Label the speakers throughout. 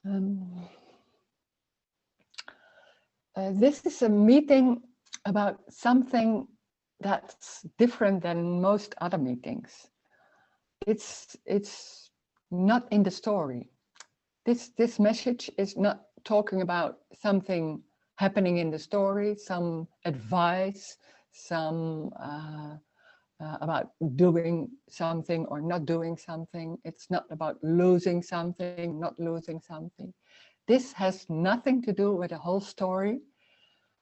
Speaker 1: Um, this is a meeting about something that's different than most other meetings. It's not in the story. This message is not talking about something happening in the story, some advice, some about doing something or not doing something. It's not about losing something, not losing something. This has nothing to do with the whole story,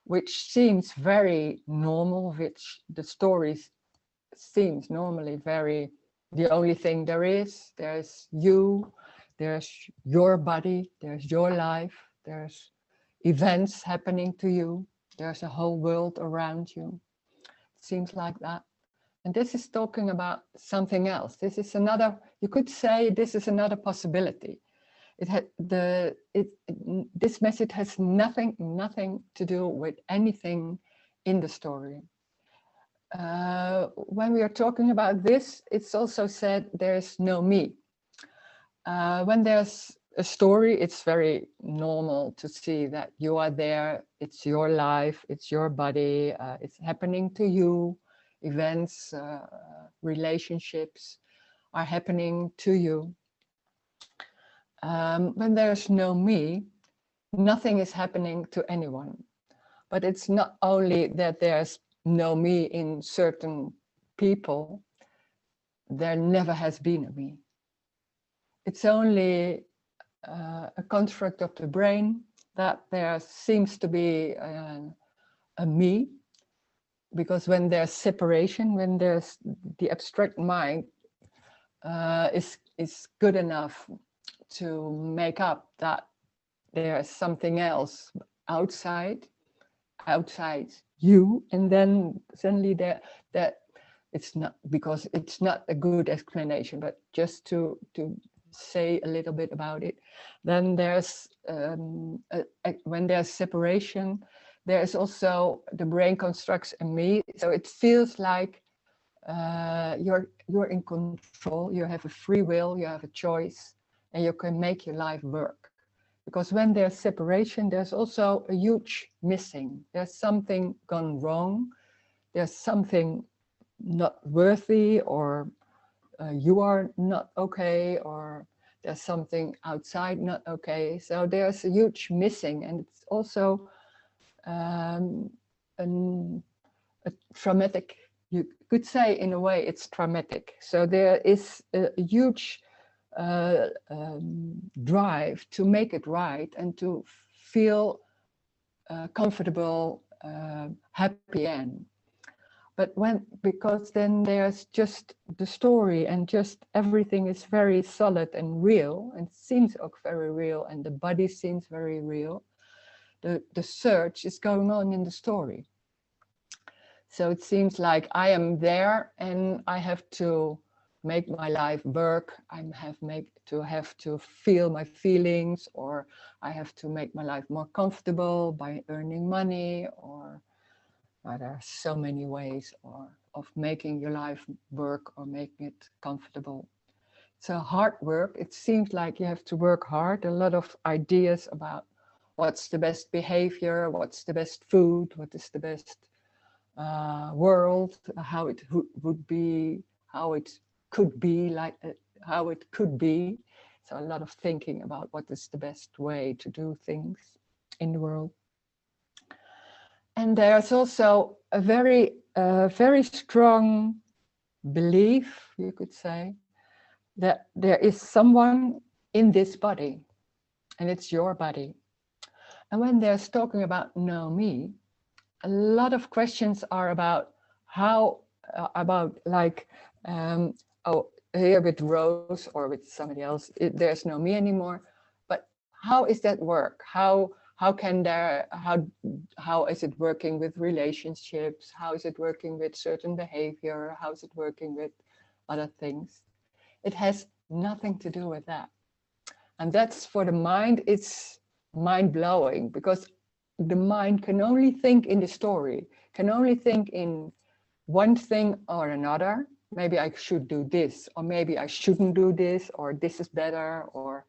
Speaker 1: which seems very normal, which the story seems normally very, the only thing there is, there's you, there's your body, there's your life, there's events happening to you, there's a whole world around you. It seems like that. And this is talking about something else. This is another, you could say this is another possibility. This message has nothing to do with anything in the story. When we are talking about this, it's also said there's no me. When there's a story, it's very normal to see that you are there, it's your life, it's your body, it's happening to you, events, relationships are happening to you. When there's no me, nothing is happening to anyone. But it's not only that there's no me in certain people, there never has been a me. It's only a construct of the brain that there seems to be a me, because when there's separation, when there's the abstract mind is good enough to make up that there's something else outside you, and then suddenly that it's not, because it's not a good explanation, but just to say a little bit about it, then there's when there's separation, there's also the brain constructs a me, so it feels like you're in control, you have a free will, you have a choice, and you can make your life work. Because when there's separation, there's also a huge missing. There's something gone wrong. There's something not worthy, or you are not okay, or there's something outside not okay. So there's a huge missing, and it's also a traumatic, you could say in a way it's traumatic. So there is a huge drive to make it right and to feel comfortable, happy end. But because then there's just the story, and just everything is very solid and real, and seems very real, and the body seems very real. The search is going on in the story. So it seems like I am there and I have to make my life work. I have to feel my feelings, or I have to make my life more comfortable by earning money, or there are so many ways of making your life work or making it comfortable. So hard work, it seems like you have to work hard. A lot of ideas about what's the best behavior, what's the best food, what is the best world, how it would be, how it could be, like how it could be. So a lot of thinking about what is the best way to do things in the world. And there's also a very strong belief, you could say, that there is someone in this body, and it's your body. And when there's talking about no me, a lot of questions are about how, oh, here with Rose or with somebody else, there's no me anymore. But how is that work? How is it working with relationships? How is it working with certain behavior? How is it working with other things? It has nothing to do with that. And that's, for the mind, it's mind-blowing, because the mind can only think in the story, can only think in one thing or another. Maybe I should do this, or maybe I shouldn't do this, or this is better, or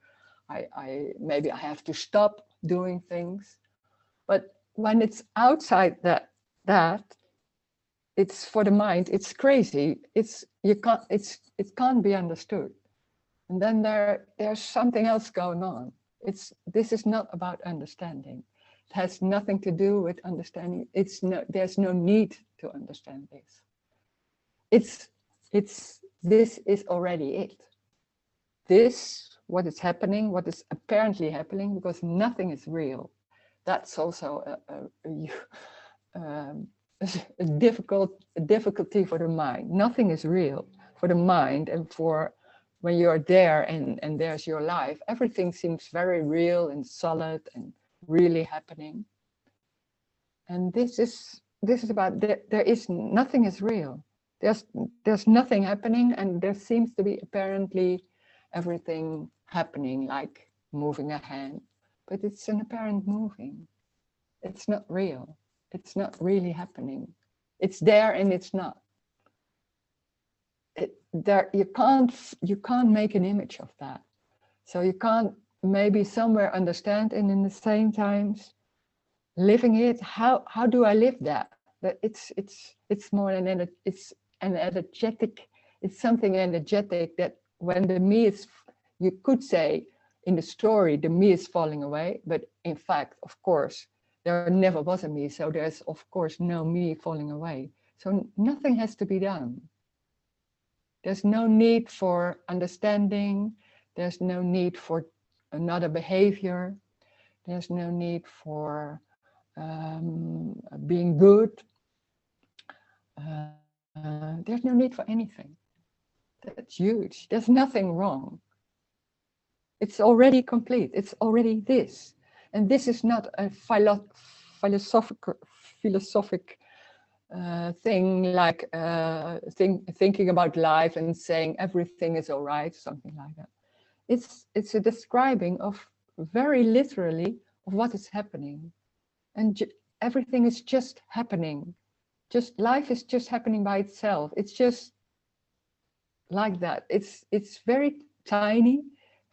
Speaker 1: Maybe I have to stop doing things. But when it's outside that, it's for the mind, it's crazy. It can't be understood. And then there's something else going on. This is not about understanding. It has nothing to do with understanding. There's no need to understand this. This is already it. What is happening, what is apparently happening, because nothing is real. That's also a difficulty for the mind. Nothing is real for the mind, and for when you're there and there's your life, everything seems very real and solid and really happening. And this is about nothing is real. There's nothing happening, and there seems to be apparently everything happening, like moving a hand, but it's an apparent moving. It's not real. It's not really happening. It's there and it's not. You can't make an image of that. So you can't maybe somewhere understand, and in the same times living it. How do I live that? But it's more it's an energetic. It's something energetic that when the me is, you could say in the story, the me is falling away, but in fact, of course, there never was a me, so there's of course no me falling away. So nothing has to be done. There's no need for understanding. There's no need for another behavior. There's no need for being good. There's no need for anything. That's huge. There's nothing wrong. It's already complete. It's already this. And this is not a philosophic thing like thinking about life and saying everything is all right, something like that. It's a describing of very literally of what is happening. And everything is just happening. Just life is just happening by itself. It's just like that. It's very tiny,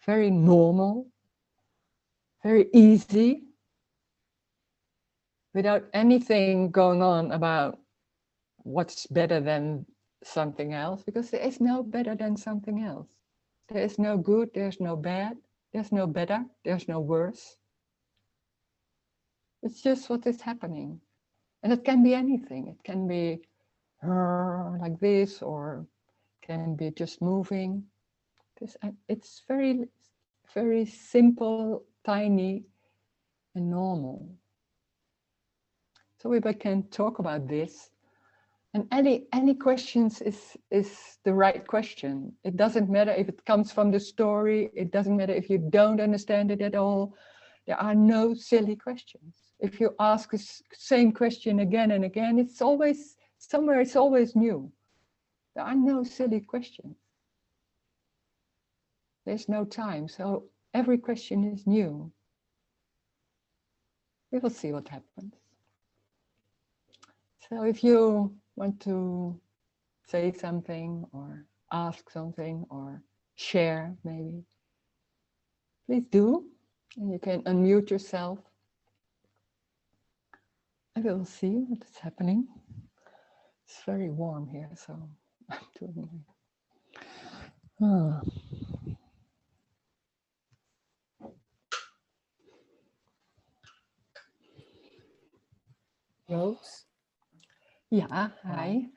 Speaker 1: very normal, very easy, without anything going on about what's better than something else, because there is no better than something else. There is no good, there's no bad, there's no better, there's no worse. It's just what is happening. And it can be anything. It can be like this, or it can be just moving. It's very, very simple, tiny, and normal. So we can talk about this. And any questions is the right question. It doesn't matter if it comes from the story. It doesn't matter if you don't understand it at all. There are no silly questions. If you ask the same question again and again, it's always somewhere. It's always new. There are no silly questions. There's no time. So every question is new. We will see what happens. So if you want to say something or ask something or share maybe, please do. And you can unmute yourself. I will see what is happening. It's very warm here, so I'm doing it.
Speaker 2: Rose?
Speaker 1: Yeah, hi.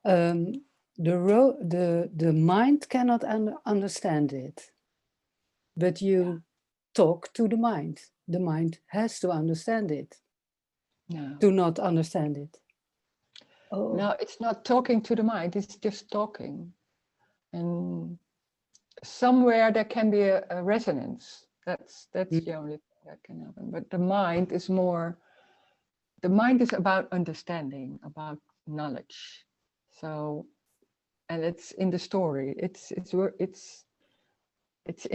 Speaker 2: The mind cannot understand it, but you talk to the mind. The mind has to understand it.
Speaker 1: No.
Speaker 2: Do not understand it.
Speaker 1: Oh. No, it's not talking to the mind, it's just talking. And somewhere there can be a resonance. That's the only thing that can happen. But the mind is more, the mind is about understanding, about knowledge. So, and it's in the story. It's in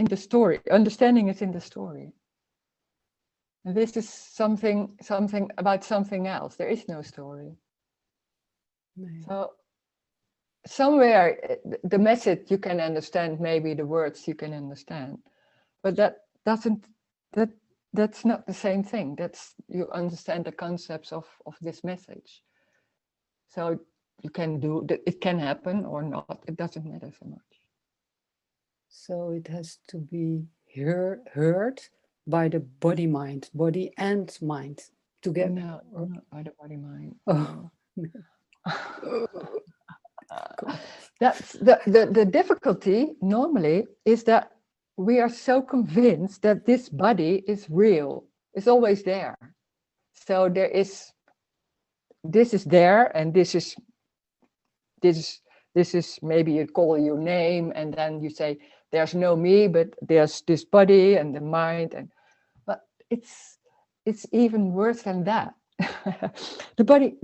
Speaker 1: the story. Understanding is in the story. And this is something about something else. There is no story. Maybe. So somewhere the message you can understand, maybe the words you can understand, but doesn't, that's not the same thing. That's, you understand the concepts of this message. So you can do that, it can happen or not, it doesn't matter so much.
Speaker 2: So it has to be heard by the body mind, body and mind together.
Speaker 1: No, not by the body mind.
Speaker 2: Oh.
Speaker 1: No. That's the difficulty normally is that we are so convinced that this body is real, it's always there. So there is, this is there, and this is maybe you call your name, and then you say there's no me, but there's this body and the mind, and but it's even worse than that. the body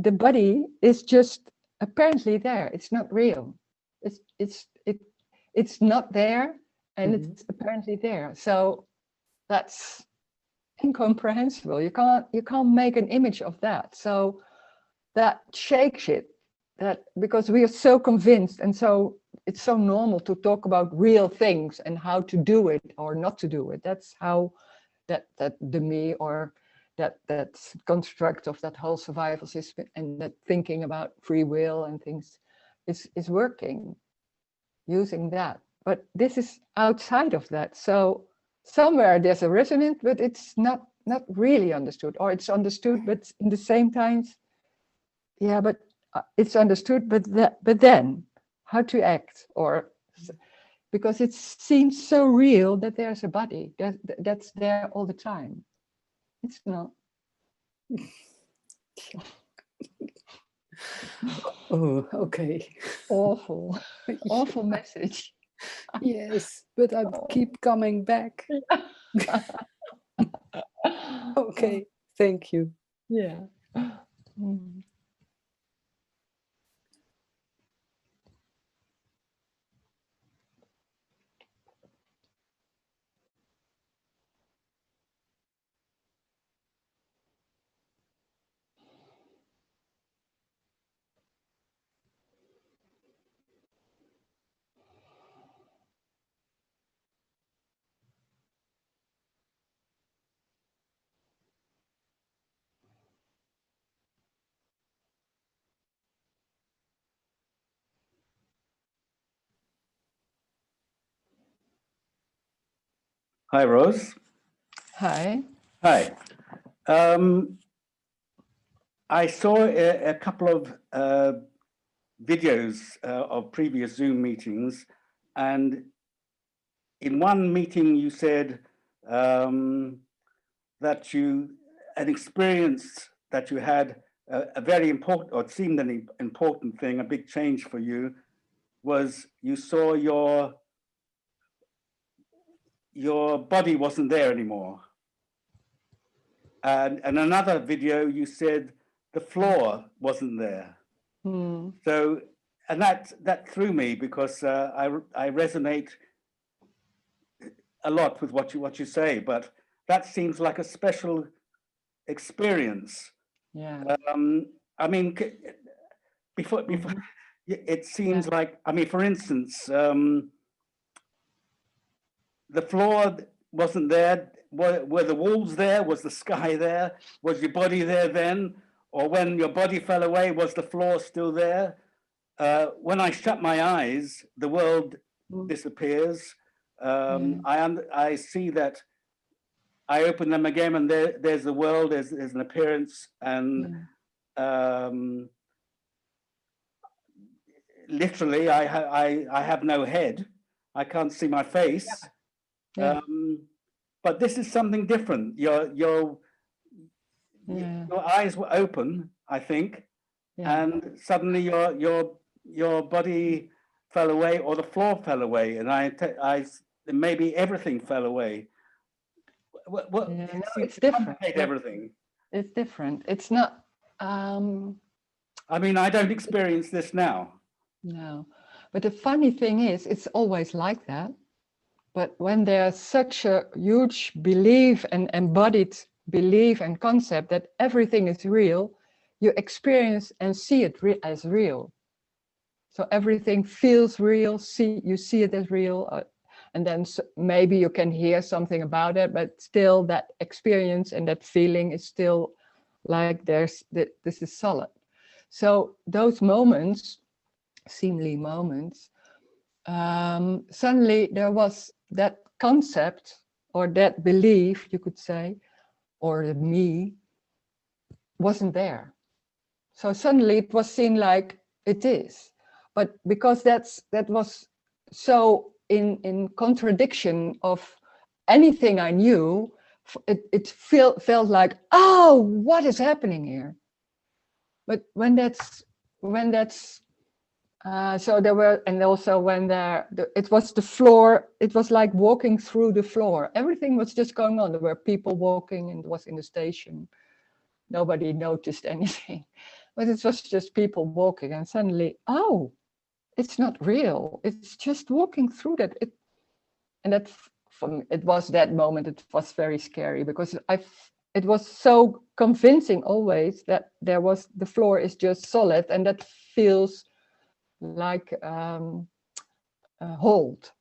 Speaker 1: is just apparently there, it's not real, it's not there, and it's apparently there. So that's incomprehensible. You can't make an image of that. So that shakes it, that because we are so convinced, and so it's so normal to talk about real things and how to do it or not to do it. That's how that the me, or that construct of that whole survival system and that thinking about free will and things is working using that. But this is outside of that. So somewhere there's a resonance, but it's not really understood, or it's understood, but in the same times, yeah, but it's understood, but then how to act, or because it seems so real that there's a body that's there all the time. It's not.
Speaker 2: Oh, okay.
Speaker 1: Awful, awful message.
Speaker 2: Yes, but I keep coming back. Okay, thank you.
Speaker 1: Yeah. Mm.
Speaker 3: Hi, Rose.
Speaker 1: Hi.
Speaker 3: Hi. I saw a couple of videos of previous Zoom meetings, and in one meeting you said that an experience that you had, a very important, or it seemed an important thing, a big change for you, was you saw your body wasn't there anymore. And another video, you said the floor wasn't there.
Speaker 1: Mm.
Speaker 3: So, and that threw me, because I resonate a lot with what you say, but that seems like a special experience.
Speaker 1: Yeah.
Speaker 3: I mean, before it seems like, I mean, for instance, the floor wasn't there. Were the walls there? Was the sky there? Was your body there then? Or when your body fell away, was the floor still there? When I shut my eyes, the world disappears. I see that I open them again, and there's the world, there's an appearance, and literally, I have no head. I can't see my face.
Speaker 1: Yeah.
Speaker 3: But this is something different. Your eyes were open, I think, and suddenly your body fell away, or the floor fell away, and maybe everything fell away. What
Speaker 1: Yeah, no,
Speaker 3: it's
Speaker 1: different.
Speaker 3: Everything.
Speaker 1: It's different. It's not.
Speaker 3: I mean, I don't experience this now.
Speaker 1: No, but the funny thing is, it's always like that. But when there's such a huge belief and embodied belief and concept that everything is real, you experience and see it as real. So everything feels real. You see it as real. and then maybe you can hear something about it, but still that experience and that feeling is still like this is solid. So those moments, seemingly moments, suddenly there was that concept or that belief, you could say, or the me wasn't there. So suddenly it was seen like it is, but because that was so in contradiction of anything I knew, it felt like, oh, what is happening here? But when that's so there were, and also when it was the floor, it was like walking through the floor. Everything was just going on. There were people walking, and it was in the station. Nobody noticed anything, but it was just people walking, and suddenly, oh, it's not real. It's just walking through that. And that it was that moment. It was very scary because it was so convincing always that the floor is just solid, and that feels like a hold.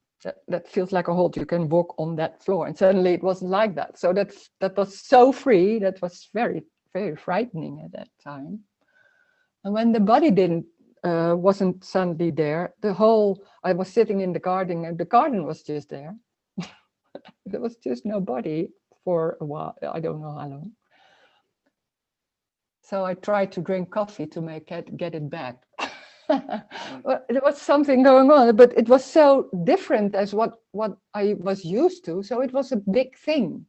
Speaker 1: That feels like a hold. You can walk on that floor, and suddenly it wasn't like that. So that was so free. That was very, very frightening at that time. And when the body wasn't suddenly there, I was sitting in the garden, and the garden was just there. There was just no body for a while. I don't know how long. So I tried to drink coffee to get it back. Well, there was something going on, but it was so different as what I was used to. So it was a big thing.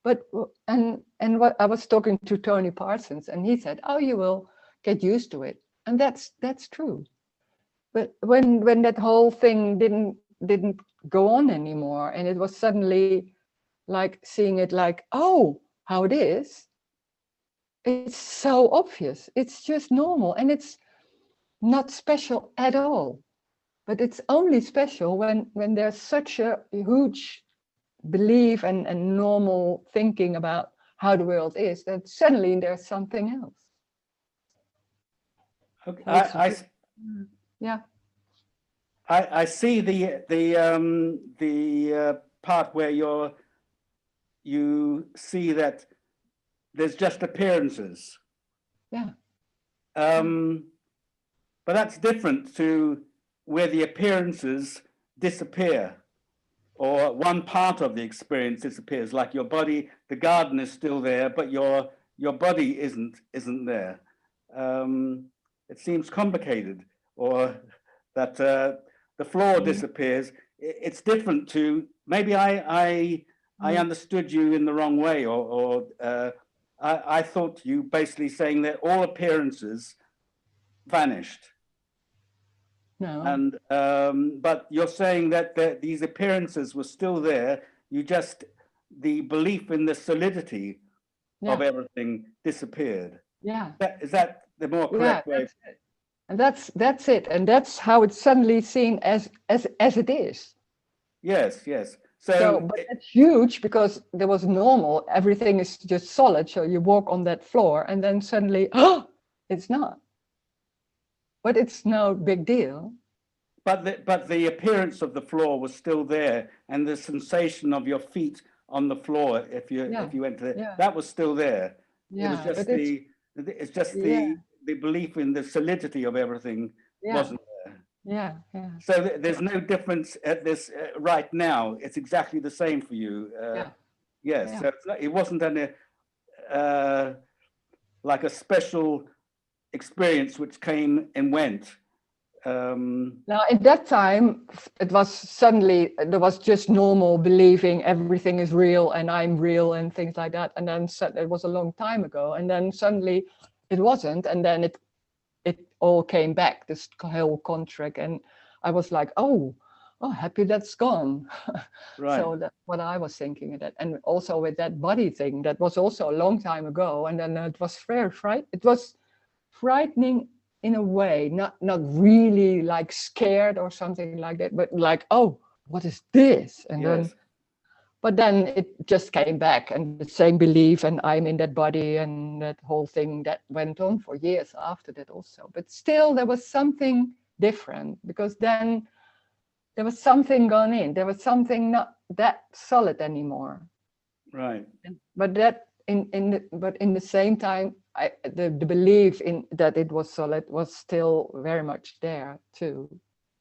Speaker 1: But and what I was talking to Tony Parsons, and he said, "Oh, you will get used to it," and that's true. But when that whole thing didn't go on anymore, and it was suddenly like seeing it like, oh, how it is. It's so obvious. It's just normal, and it's not special at all. But it's only special when there's such a huge belief and normal thinking about how the world is that suddenly there's something else.
Speaker 3: Okay,
Speaker 1: Yeah.
Speaker 3: I see the part where you see that there's just appearances.
Speaker 1: Yeah.
Speaker 3: But that's different to where the appearances disappear, or one part of the experience disappears, like your body. The garden is still there, but your body isn't there. It seems complicated, or that the floor disappears. It's different to, maybe I understood you in the wrong way, or I thought you basically saying that all appearances vanished.
Speaker 1: No.
Speaker 3: And but you're saying that these appearances were still there. The belief in the solidity of everything disappeared.
Speaker 1: Yeah.
Speaker 3: Is that the more correct way?
Speaker 1: That's it. And that's it. And that's how it's suddenly seen as it is.
Speaker 3: Yes, yes.
Speaker 1: But it's huge because there was normal. Everything is just solid. So you walk on that floor, and then suddenly, oh, it's not. But it's no big deal.
Speaker 3: But the appearance of the floor was still there, and the sensation of your feet on the floor, if you went to there, that was still there.
Speaker 1: Yeah,
Speaker 3: it was just the belief in the solidity of everything wasn't there.
Speaker 1: Yeah, yeah.
Speaker 3: So there's no difference at this right now. It's exactly the same for you. Yes. Yeah. So it wasn't any like a special experience which came and went.
Speaker 1: Now, at that time, it was suddenly, there was just normal believing everything is real and I'm real and things like that. And then it was a long time ago. And then suddenly it wasn't. And then it all came back, this whole contract. And I was like, oh, happy that's gone.
Speaker 3: Right.
Speaker 1: So that's what I was thinking of that. And also with that body thing, that was also a long time ago. And then it was it was frightening in a way, not really like scared or something like that, but like, oh, what is this? And then it just came back, and the same belief, and I'm in that body, and that whole thing that went on for years after that also. But still, there was something different, because then there was something gone in. There was something not that solid anymore.
Speaker 3: Right.
Speaker 1: But that but in the same time, the belief in that it was solid was still very much there too.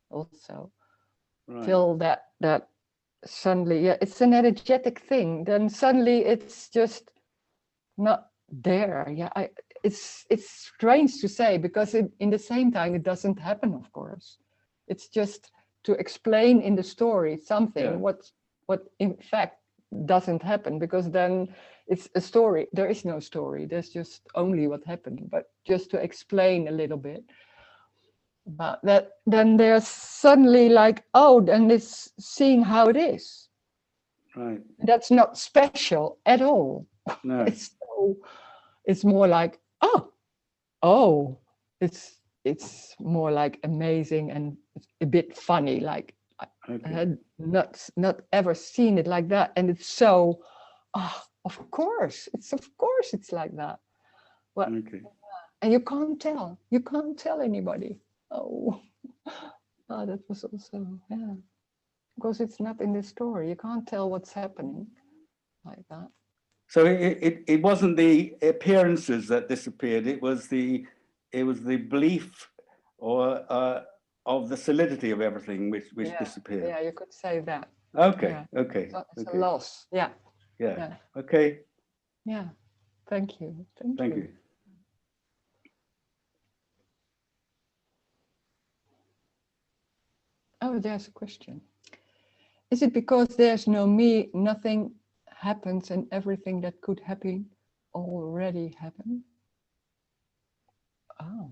Speaker 1: Also,
Speaker 3: Right.
Speaker 1: till that suddenly, yeah, it's an energetic thing. Then suddenly it's just not there. Yeah, it's strange to say, because in the same time it doesn't happen. Of course, it's just to explain in the story something what in fact doesn't happen, because then it's a story. There is no story. There's just only what happened. But just to explain a little bit about that, then there's suddenly like, oh, then it's seeing how it is.
Speaker 3: Right.
Speaker 1: That's not special at all.
Speaker 3: No.
Speaker 1: It's more like, oh, it's more like amazing and a bit funny. Like I had not ever seen it like that, and it's so, of course it's like that. Well, and you can't tell anybody. Oh, that was also, yeah, because it's not in the story. You can't tell what's happening like that.
Speaker 3: So it wasn't the appearances that disappeared. It was the belief or of the solidity of everything which disappeared.
Speaker 1: Yeah, you could say that.
Speaker 3: Okay.
Speaker 1: Yeah.
Speaker 3: Okay.
Speaker 1: So it's
Speaker 3: okay.
Speaker 1: a loss. Yeah.
Speaker 3: Yeah. Okay.
Speaker 1: Yeah. Thank you.
Speaker 3: Thank you.
Speaker 1: Oh, there's a question. Is it because there's no me, nothing happens, and everything that could happen already happened? Oh,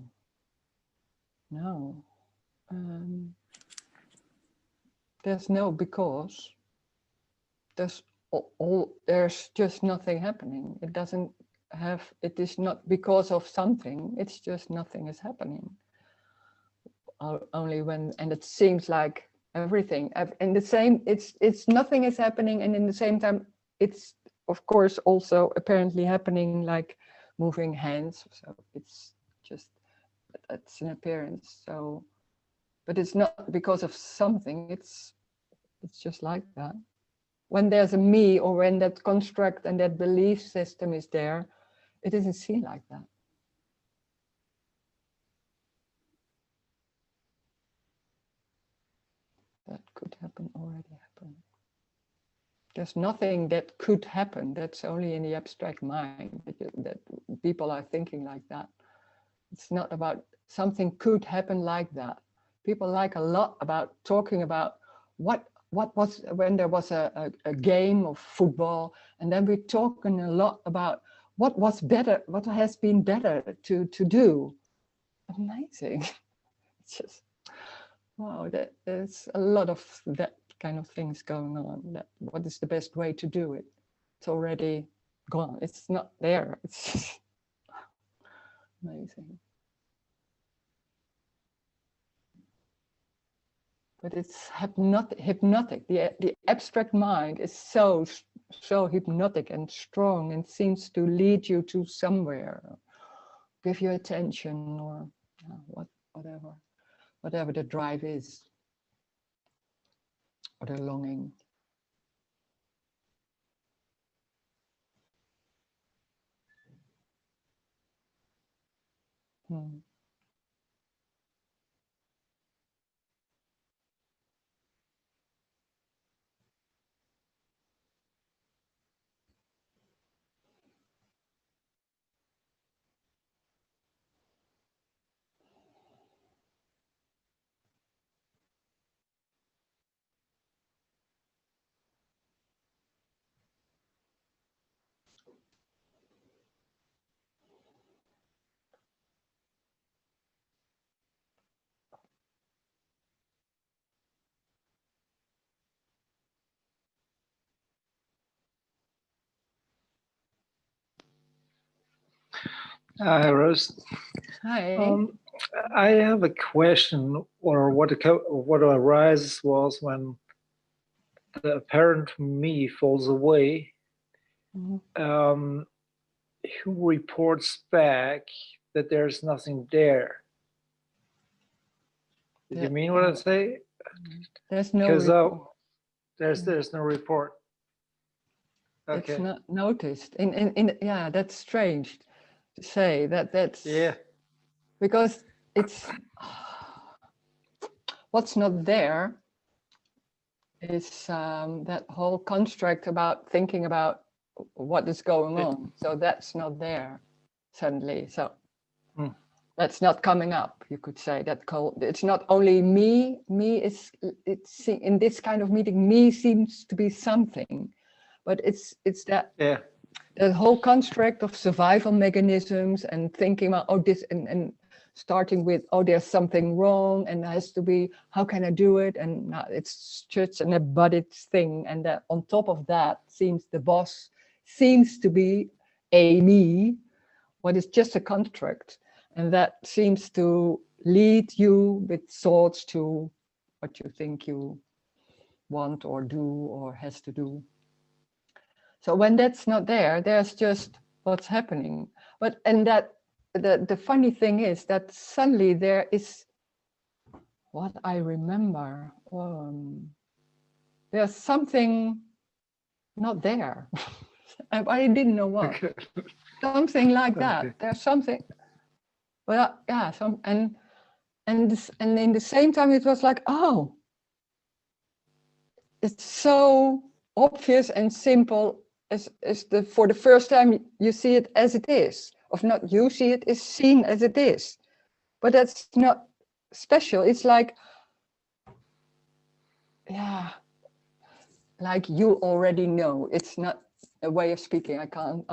Speaker 1: no. There's no because. There's there's just nothing happening. It doesn't have, it is not because of something. It's just nothing is happening. Only when, and it seems like everything in the same, it's nothing is happening, and in the same time it's of course also apparently happening, like moving hands. So it's just, it's an appearance. So, but it's not because of something. It's just like that. When there's a me, or when that construct and that belief system is there, it isn't seen like that. That could happen already happened. There's nothing that could happen. That's only in the abstract mind that people are thinking like that. It's not about something could happen like that. People like a lot about talking about what was when there was a game of football, and then we're talking a lot about what was better, what has been better to do. Amazing. It's just, wow, there's a lot of that kind of things going on. That what is the best way to do it? It's already gone. It's not there. It's just amazing. But it's hypnotic. The abstract mind is so hypnotic and strong, and seems to lead you to somewhere, give you attention, or whatever the drive is, or the longing.
Speaker 4: Hi, Rose.
Speaker 1: Hi.
Speaker 4: I have a question, or what arises was when the apparent me falls away, who reports back that there's nothing there? Did you mean what I say?
Speaker 1: There's no
Speaker 4: Because
Speaker 1: report.
Speaker 4: there's no report.
Speaker 1: It's
Speaker 4: Okay.
Speaker 1: not noticed. Yeah, that's strange to say that. That's
Speaker 4: Yeah.
Speaker 1: because it's what's not there is that whole construct about thinking about what is going on. So that's not there suddenly. So that's not coming up. You could say that it's not only me. It's in this kind of meeting. Me seems to be something, but it's that.
Speaker 4: Yeah.
Speaker 1: The whole construct of survival mechanisms and thinking about this and starting with there's something wrong and there has to be, how can I do it? And it's just an embodied thing, and that on top of that the boss seems to be a me, what is just a construct, and that seems to lead you with thoughts to what you think you want or do or has to do. So when that's not there, there's just what's happening. And that the funny thing is that suddenly there is what I remember. There's something not there. I didn't know what.
Speaker 4: Okay.
Speaker 1: Something like that.
Speaker 4: Okay.
Speaker 1: There's something. Well, yeah. And in the same time, it was like, oh, it's so obvious and simple. For the first time you see it as it is, or not you see it, is seen as it is, but that's not special. It's like, yeah, like you already know. It's not a way of speaking. I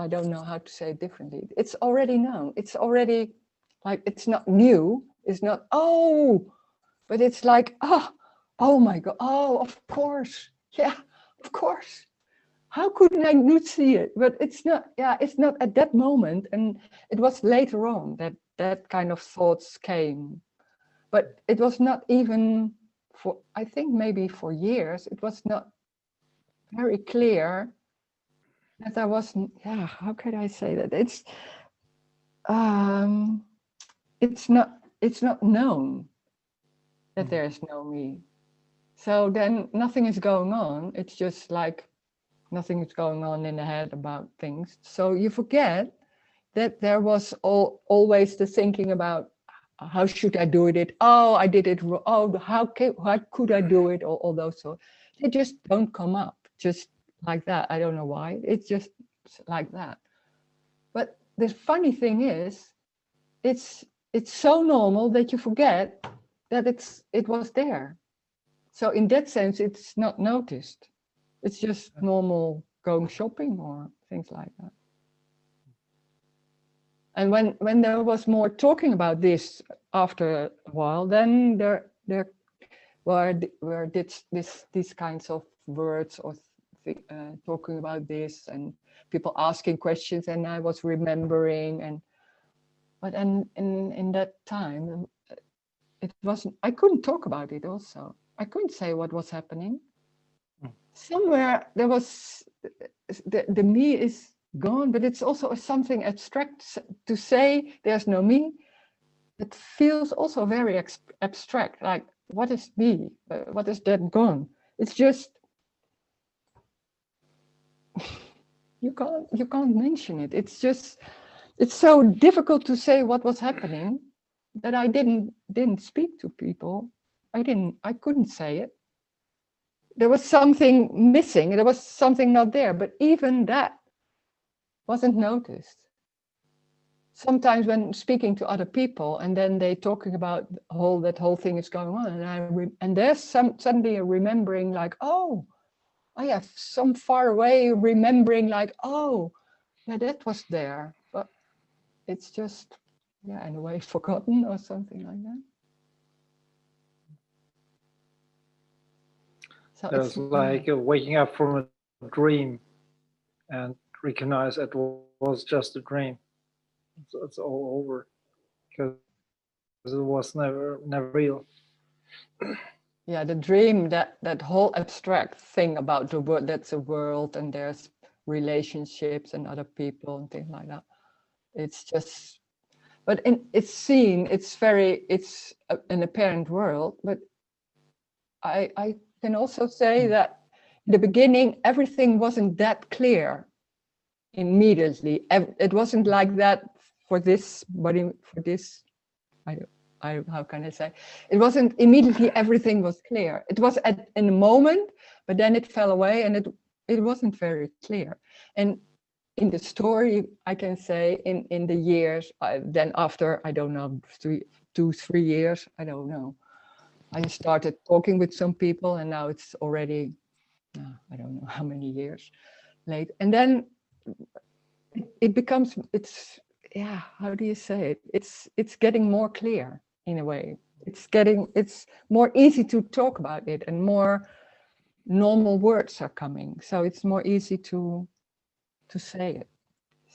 Speaker 1: don't know how to say it differently. It's already known. It's already like, it's not new. It's not, but it's like, oh my God. Oh, of course. Yeah, of course. How couldn't I not see it? But it's not, it's not at that moment. And it was later on that kind of thoughts came. But it was not even for, I think maybe for years, it was not very clear that I wasn't, how could I say that? It's not known that there's no me. So then nothing is going on. It's just like, nothing is going on in the head about things. So you forget that there was always the thinking about how should I do it? Oh, I did it. Oh, how could I do it? Or all those sorts. They just don't come up just like that. I don't know why. It's just like that. But the funny thing is, it's so normal that you forget that it was there. So in that sense, it's not noticed. It's just normal going shopping or things like that. And when there was more talking about this after a while, then there were these kinds of words or talking about this and people asking questions, and I was remembering, but in that time it wasn't. I couldn't talk about it. Also, I couldn't say what was happening. Somewhere there was the me is gone, but it's also something abstract to say there's no me. It feels also very abstract, like what is me? What is that gone? It's just you can't mention it. It's just, it's so difficult to say what was happening that I didn't speak to people. I couldn't say it. There was something missing. There was something not there, but even that wasn't noticed. Sometimes when speaking to other people and then they talking about that whole thing is going on, and there's suddenly a remembering like, oh, I have some far away remembering like, oh, yeah, that was there, but it's just, in a way forgotten or something like that. So
Speaker 4: it's like waking up from a dream and recognize it was just a dream. It's all over because it was never real.
Speaker 1: Yeah, the dream, that whole abstract thing about the world, that's a world and there's relationships and other people and things like that. It's just, but it's seen, it's an apparent world, but I can also say that in the beginning, everything wasn't that clear immediately. It wasn't like that for this body, for this, how can I say? It wasn't immediately everything was clear. It was in a moment, but then it fell away and it wasn't very clear. And in the story, I can say in the years, then after, I don't know, 2-3 years, I don't know. I started talking with some people and now it's already, I don't know how many years late. And then it becomes, yeah, how do you say it? It's getting more clear in a way. It's more easy to talk about it and more normal words are coming. So it's more easy to say it,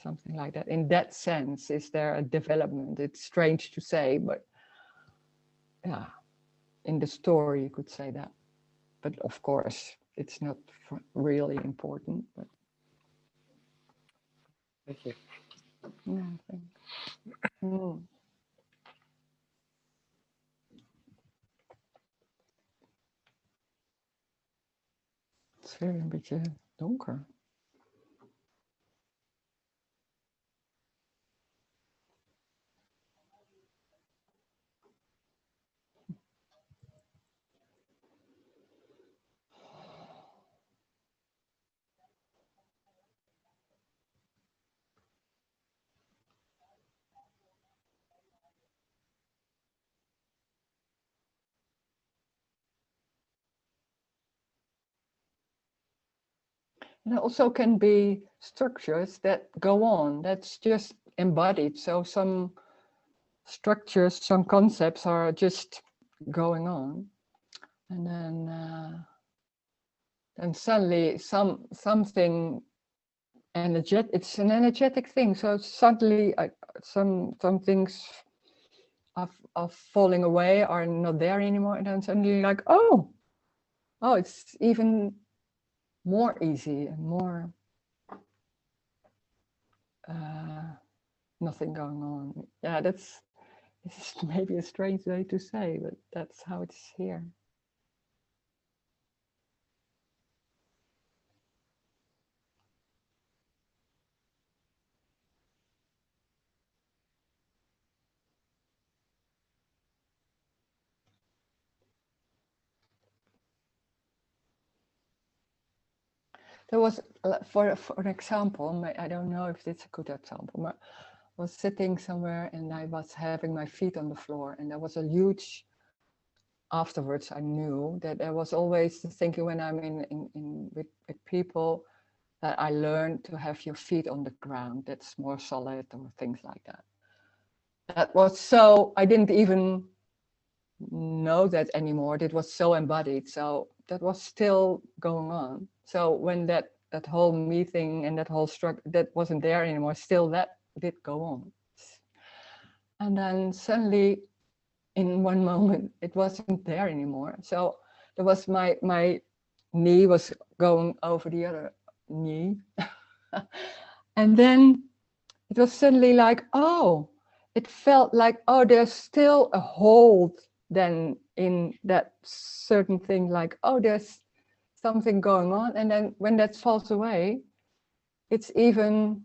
Speaker 1: something like that. In that sense, is there a development? It's strange to say, but yeah, in the story you could say that. But of course, it's not really important. But
Speaker 4: Thank you.
Speaker 1: yeah, I think. Mm. Het is weer een beetje donker. And also can be structures that go on, that's just embodied. So some structures, some concepts are just going on. And then suddenly something energetic, it's an energetic thing. So suddenly some things are falling away, are not there anymore. And then suddenly like, oh, it's even more easy and more nothing going on. Yeah, it's maybe a strange way to say, but that's how it's here. There was, for an example, I don't know if it's a good example, but I was sitting somewhere and I was having my feet on the floor, and there was a huge, afterwards I knew that there was always the thinking when I'm with people that I learned to have your feet on the ground, that's more solid or things like that. That was so, I didn't even know that anymore. It was so embodied. So that was still going on. So when that whole meeting and that whole structure that wasn't there anymore, still that did go on. And then suddenly in one moment it wasn't there anymore. So there was my knee was going over the other knee. And then it was suddenly like, oh, it felt like, oh, there's still a hold then in that certain thing, like, oh, there's something going on. And then when that falls away, it's even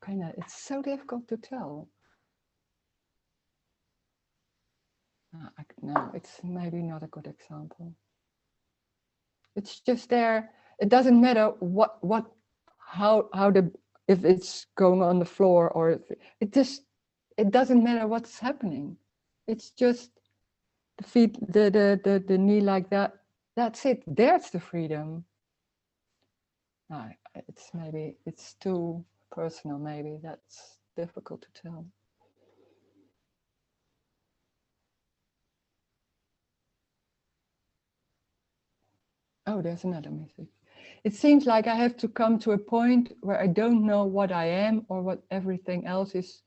Speaker 1: it's so difficult to tell. No, it's maybe not a good example. It's just there. It doesn't matter how if it's going on the floor or it doesn't matter what's happening. It's just the feet, the knee like that. That's it. There's the freedom. No, it's too personal. Maybe that's difficult to tell. Oh, there's another message. It seems like I have to come to a point where I don't know what I am or what everything else is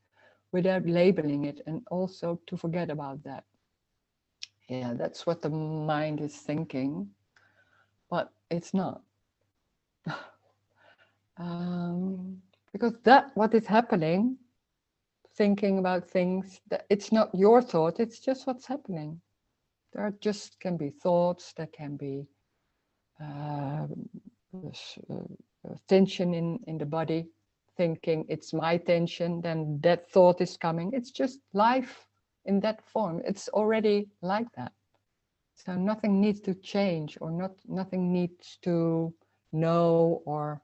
Speaker 1: without labeling it, and also to forget about that. Yeah, that's what the mind is thinking, but it's not. Because what is happening, thinking about things, it's not your thought, it's just what's happening. There just can be thoughts, there can be tension in the body, thinking it's my tension, then that thought is coming. It's just life in that form. It's already like that. So nothing needs to change, or nothing needs to know, or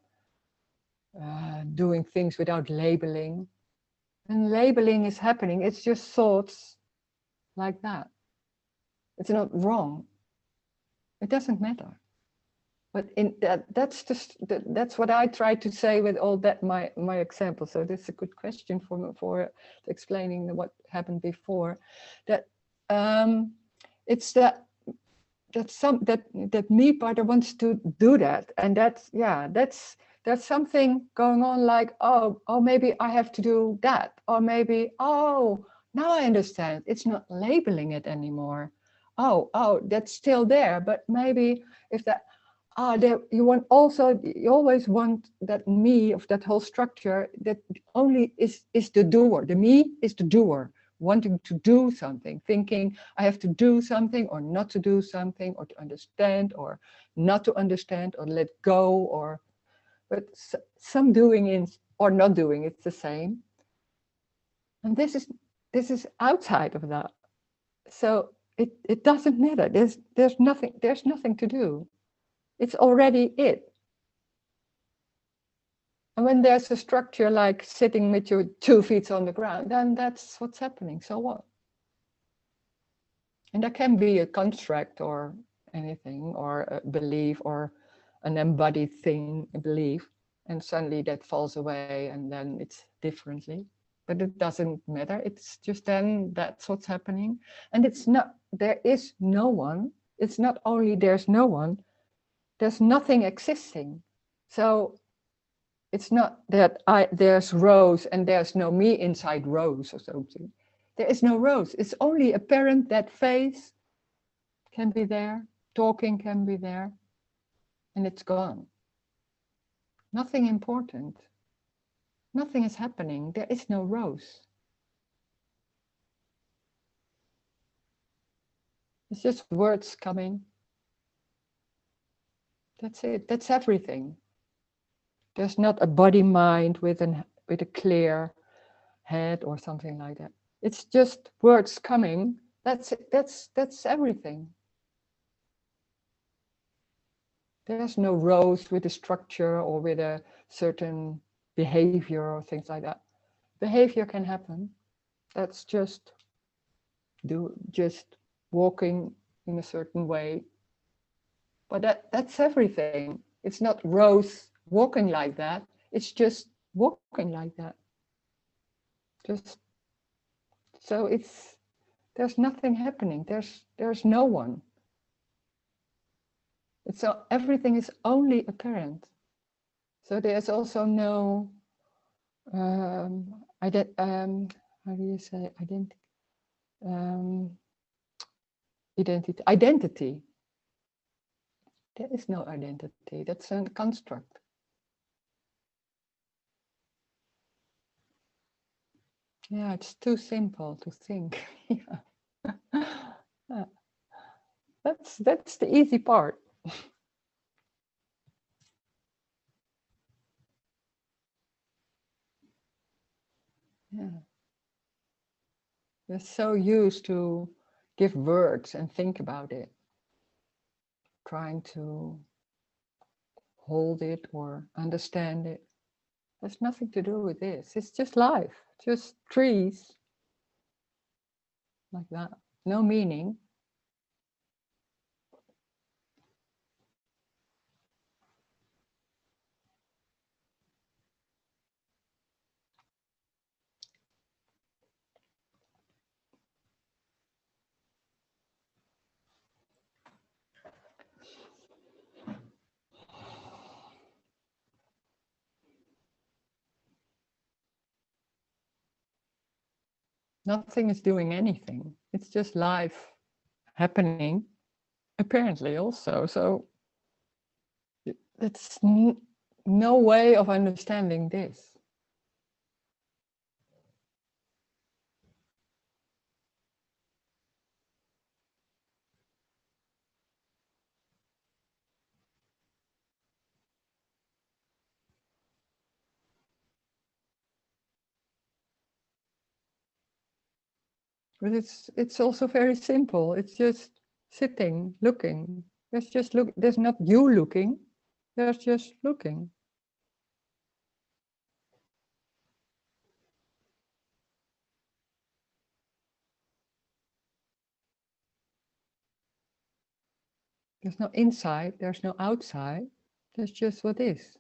Speaker 1: doing things without labeling. And labeling is happening. It's just thoughts like that. It's not wrong. It doesn't matter. But in that's what I try to say with all that my example. So this is a good question for explaining what happened before. That it's that me part wants to do that, and there's something going on, like oh maybe I have to do that, or maybe now I understand. It's not labeling it anymore. Oh that's still there, but maybe if that you always want that me of that whole structure that only is the doer. The me is the doer, wanting to do something, thinking I have to do something or not to do something, or to understand or not to understand, or let go, but some doing or not doing, it's the same. And this is outside of that. So it doesn't matter. There's nothing to do. It's already it. And when there's a structure like sitting with your 2 feet on the ground, then that's what's happening. So what? And there can be a construct or anything, or a belief, or an embodied thing, a belief, and suddenly that falls away, and then it's differently. But it doesn't matter. It's just then that's what's happening. And it's not, there is no one. It's not only there's no one, there's nothing existing. So it's not that there's Rose and there's no me inside Rose or something. There is no Rose. It's only apparent that face can be there, talking can be there, and it's gone. Nothing important. Nothing is happening. There is no Rose. It's just words coming. That's it. That's everything. There's not a body-mind with a clear head or something like that. It's just words coming. That's it. That's everything. There's no Rose with a structure or with a certain behavior or things like that. Behavior can happen. That's just walking in a certain way. But that's everything. It's not Rose walking like that. It's just walking like that. Just so there's nothing happening. There's no one. Everything is only apparent. So there's also no how do you say identity. There is no identity. That's a construct. Yeah, it's too simple to think. Yeah. That's the easy part. Yeah. We're so used to give words and think about it, trying to hold it or understand it. There's nothing to do with this. It's just life, just trees, like that. No meaning. Nothing is doing anything. It's just life happening, apparently also. So that's no way of understanding this. But it's also very simple. It's just sitting, looking. There's just look. There's not you looking. There's just looking. There's no inside. There's no outside. There's just what is.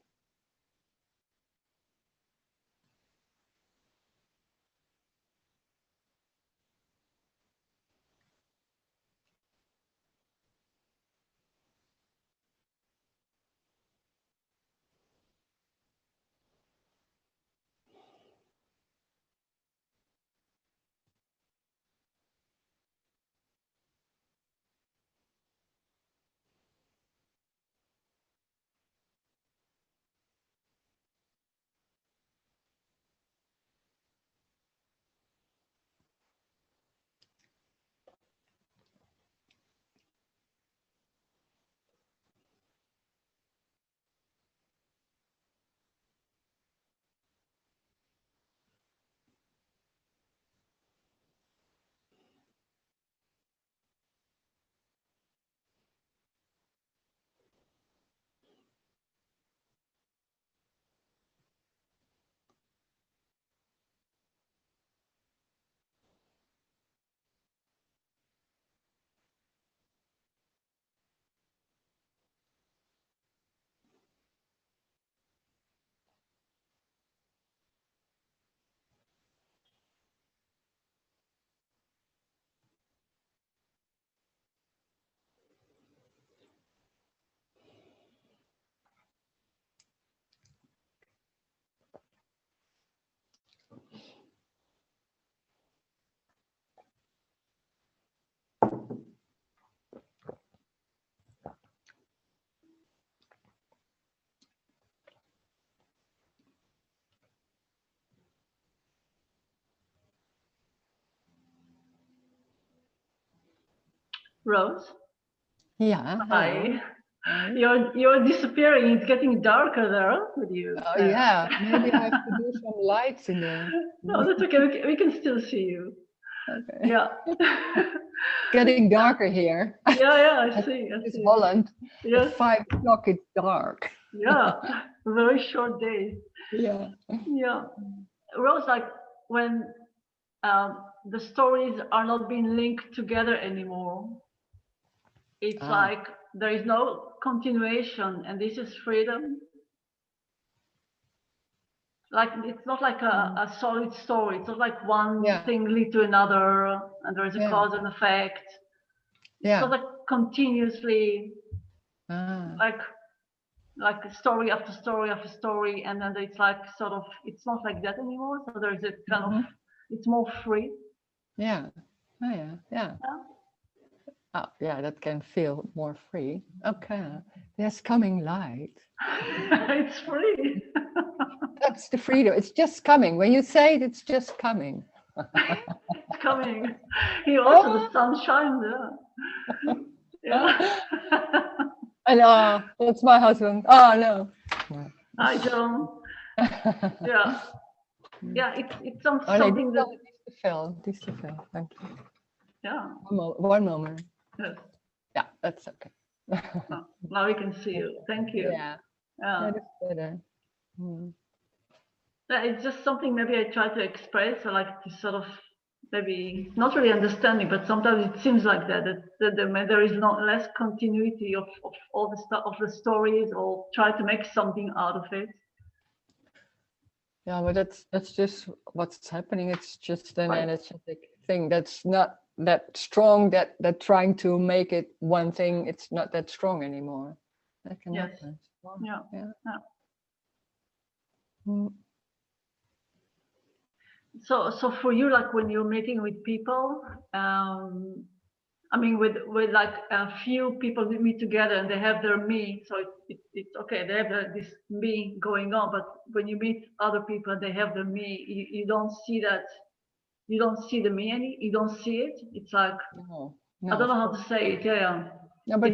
Speaker 5: Rose?
Speaker 1: Yeah.
Speaker 5: Hi.
Speaker 1: Hi.
Speaker 5: You're disappearing. It's getting darker there with you.
Speaker 1: Oh yeah. Maybe I have to do some lights in there.
Speaker 5: No, that's okay. We can still see you.
Speaker 1: Okay.
Speaker 5: Yeah.
Speaker 1: Getting darker here.
Speaker 5: Yeah, I see.
Speaker 1: It's Holland.
Speaker 5: Yes.
Speaker 1: At 5 o'clock it's dark.
Speaker 5: Yeah. Very short day.
Speaker 1: Yeah.
Speaker 5: Yeah. Rose, like when the stories are not being linked together anymore, it's like there is no continuation, and this is freedom. Like it's not like a solid story. It's not like one thing lead to another, and there is a cause and effect. It's sort of continuously like story after story after story, and then it's like sort of it's not like that anymore. So there is a kind of it's more free.
Speaker 1: Yeah. Oh yeah. Oh yeah, that can feel more free. Okay. There's coming light.
Speaker 5: It's free.
Speaker 1: That's the freedom. It's just coming. When you say it, it's just coming.
Speaker 5: It's coming. Here also the sun shines. Yeah.
Speaker 1: And that's my husband. Oh no.
Speaker 5: Hi John. Yeah. Yeah, it's something that
Speaker 1: This to feel. Thank you.
Speaker 5: Yeah.
Speaker 1: One moment.
Speaker 5: Yes.
Speaker 1: Yeah, that's okay.
Speaker 5: Now we can see you. Thank you.
Speaker 1: Yeah.
Speaker 5: Yeah.
Speaker 1: That's better.
Speaker 5: It's just something maybe I try to express, or like to sort of maybe not really understanding, but sometimes it seems like that there is not less continuity of all the stuff of the stories, or try to make something out of it.
Speaker 1: Yeah, but that's just what's happening. It's just an energetic thing that's not that strong, that trying to make it one thing, it's not that strong anymore. That can happen.
Speaker 5: Yeah. So for you, like when you're meeting with people, I mean, with like a few people meet together and they have their me, so it's okay. They have this me going on, but when you meet other people and they have their me, you don't see that. You don't see the me you don't see it. It's like
Speaker 1: no,
Speaker 5: I don't know how to say it. Yeah.
Speaker 1: No, but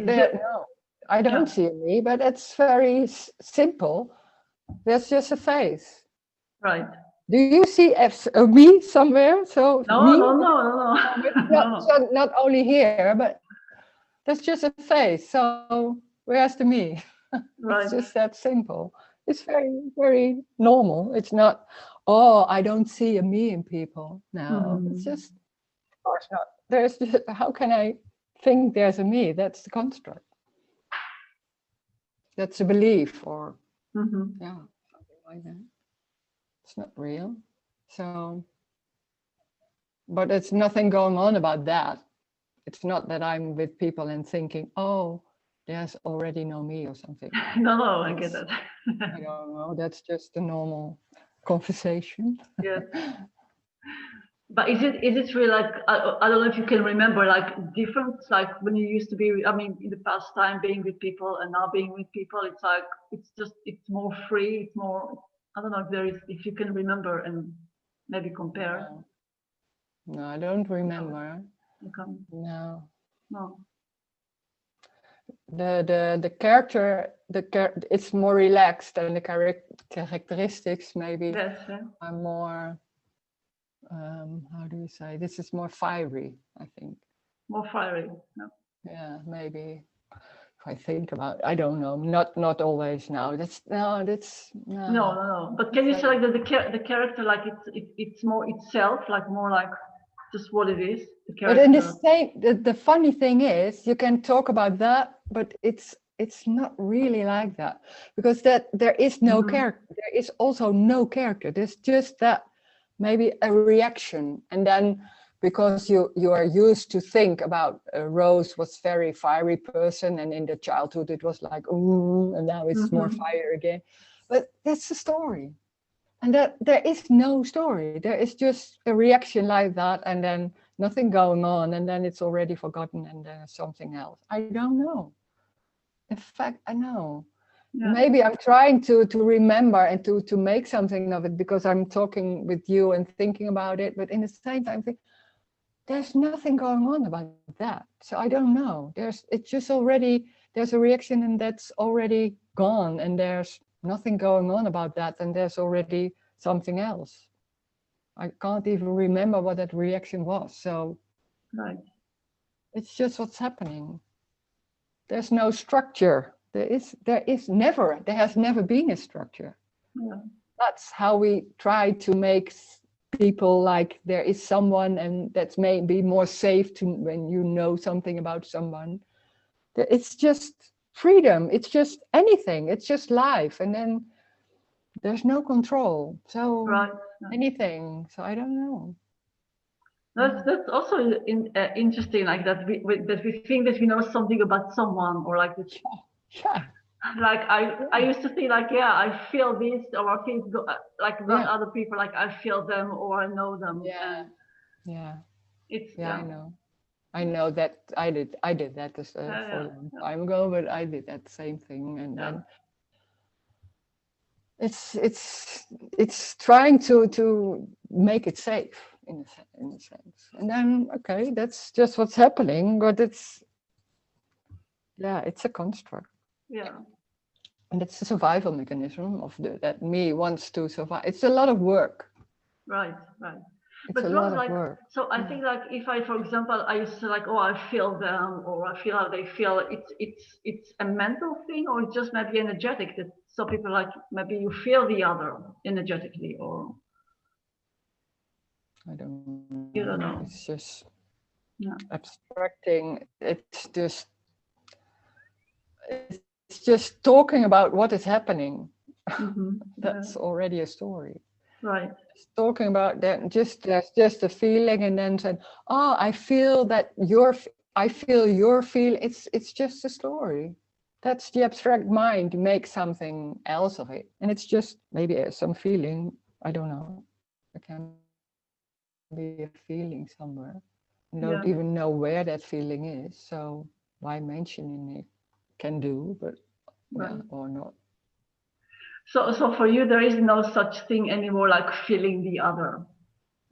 Speaker 1: I don't see me, but it's very simple. There's just a face.
Speaker 5: Right.
Speaker 1: Do you see a me somewhere? So
Speaker 5: No,
Speaker 1: me,
Speaker 5: no, no, no,
Speaker 1: it's
Speaker 5: no.
Speaker 1: not,
Speaker 5: No.
Speaker 1: so not only here, but that's just a face. So where's the me?
Speaker 5: Right.
Speaker 1: It's just that simple. It's very, very normal. It's not, oh, I don't see a me in people. No, it's just, of course not. There's just, how can I think there's a me? That's the construct. That's a belief, or yeah, something like that. It's not real. So, but it's nothing going on about that. It's not that I'm with people and thinking, oh, there's already no me or something.
Speaker 5: No, no, I get that.
Speaker 1: I don't know. That's just a normal conversation.
Speaker 5: Yeah. But is it really like, I don't know if you can remember like different, like when you used to be, I mean, in the past time being with people and now being with people, it's like, it's more free, it's more, I don't know if you can remember and maybe compare.
Speaker 1: No, I don't remember.
Speaker 5: You can,
Speaker 1: No.
Speaker 5: no.
Speaker 1: The character, it's more relaxed, and the characteristics maybe
Speaker 5: Yes, yeah.
Speaker 1: are more, how do you say, this is more fiery, I think.
Speaker 5: More fiery. No.
Speaker 1: Yeah, maybe. If I think about, I don't know, not always now. No.
Speaker 5: No. But can you say like the character, like it's more itself, like more like just what it is, the
Speaker 1: But
Speaker 5: character.
Speaker 1: in the same, the funny thing is, you can talk about that, but it's not really like that, because that there is no character. There is also no character. There's just that maybe a reaction, and then because you are used to think about Rose was very fiery person, and in the childhood it was like ooh, and now it's more fire again. But that's the story, and that there is no story. There is just a reaction like that, and then nothing going on, and then it's already forgotten, and then something else. I don't know. In fact, I know. Yeah. Maybe I'm trying to remember and to make something of it because I'm talking with you and thinking about it. But in the same time, I think there's nothing going on about that. So I don't know. It's just already, there's a reaction and that's already gone, and there's nothing going on about that, and there's already something else. I can't even remember what that reaction was. So
Speaker 5: right.
Speaker 1: It's just what's happening. There's no structure. There has never been a structure.
Speaker 5: Yeah.
Speaker 1: That's how we try to make people like there is someone, and that's maybe more safe to when you know something about someone. It's just freedom. It's just anything. It's just life, and then there's no control. So
Speaker 5: right.
Speaker 1: anything. So I don't know.
Speaker 5: That's also interesting, like that we think that we know something about someone, or like this.
Speaker 1: Yeah.
Speaker 5: Like I used to think like, yeah, I feel this, or I feel like about other people, like I feel them or I know them.
Speaker 1: Yeah.
Speaker 5: And
Speaker 1: yeah.
Speaker 5: It's
Speaker 1: I know that I did that for a long time ago, but I did that same thing, and then it's trying to make it safe in a sense, and then okay, that's just what's happening, but it's a construct.
Speaker 5: Yeah.
Speaker 1: And it's a survival mechanism of that me wants to survive. It's a lot of work.
Speaker 5: Right.
Speaker 1: It's
Speaker 5: but
Speaker 1: a lot of work.
Speaker 5: So I think like if I, for example, I used to like, oh, I feel them, or I feel how they feel. It's a mental thing, or it's just maybe energetic. That some people like maybe you feel the other energetically, or
Speaker 1: I don't know.
Speaker 5: You don't know.
Speaker 1: It's just abstracting. It's just talking about what is happening. That's already a story.
Speaker 5: Right.
Speaker 1: It's talking about that. There's just a feeling, and then said, "Oh, I feel that I feel your feel." It's just a story. That's the abstract mind. Make something else of it, and it's just maybe some feeling. I don't know. It can be a feeling somewhere. I don't even know where that feeling is. So why mentioning it? Can do, but or not.
Speaker 5: So for you, there is no such thing anymore, like feeling the other.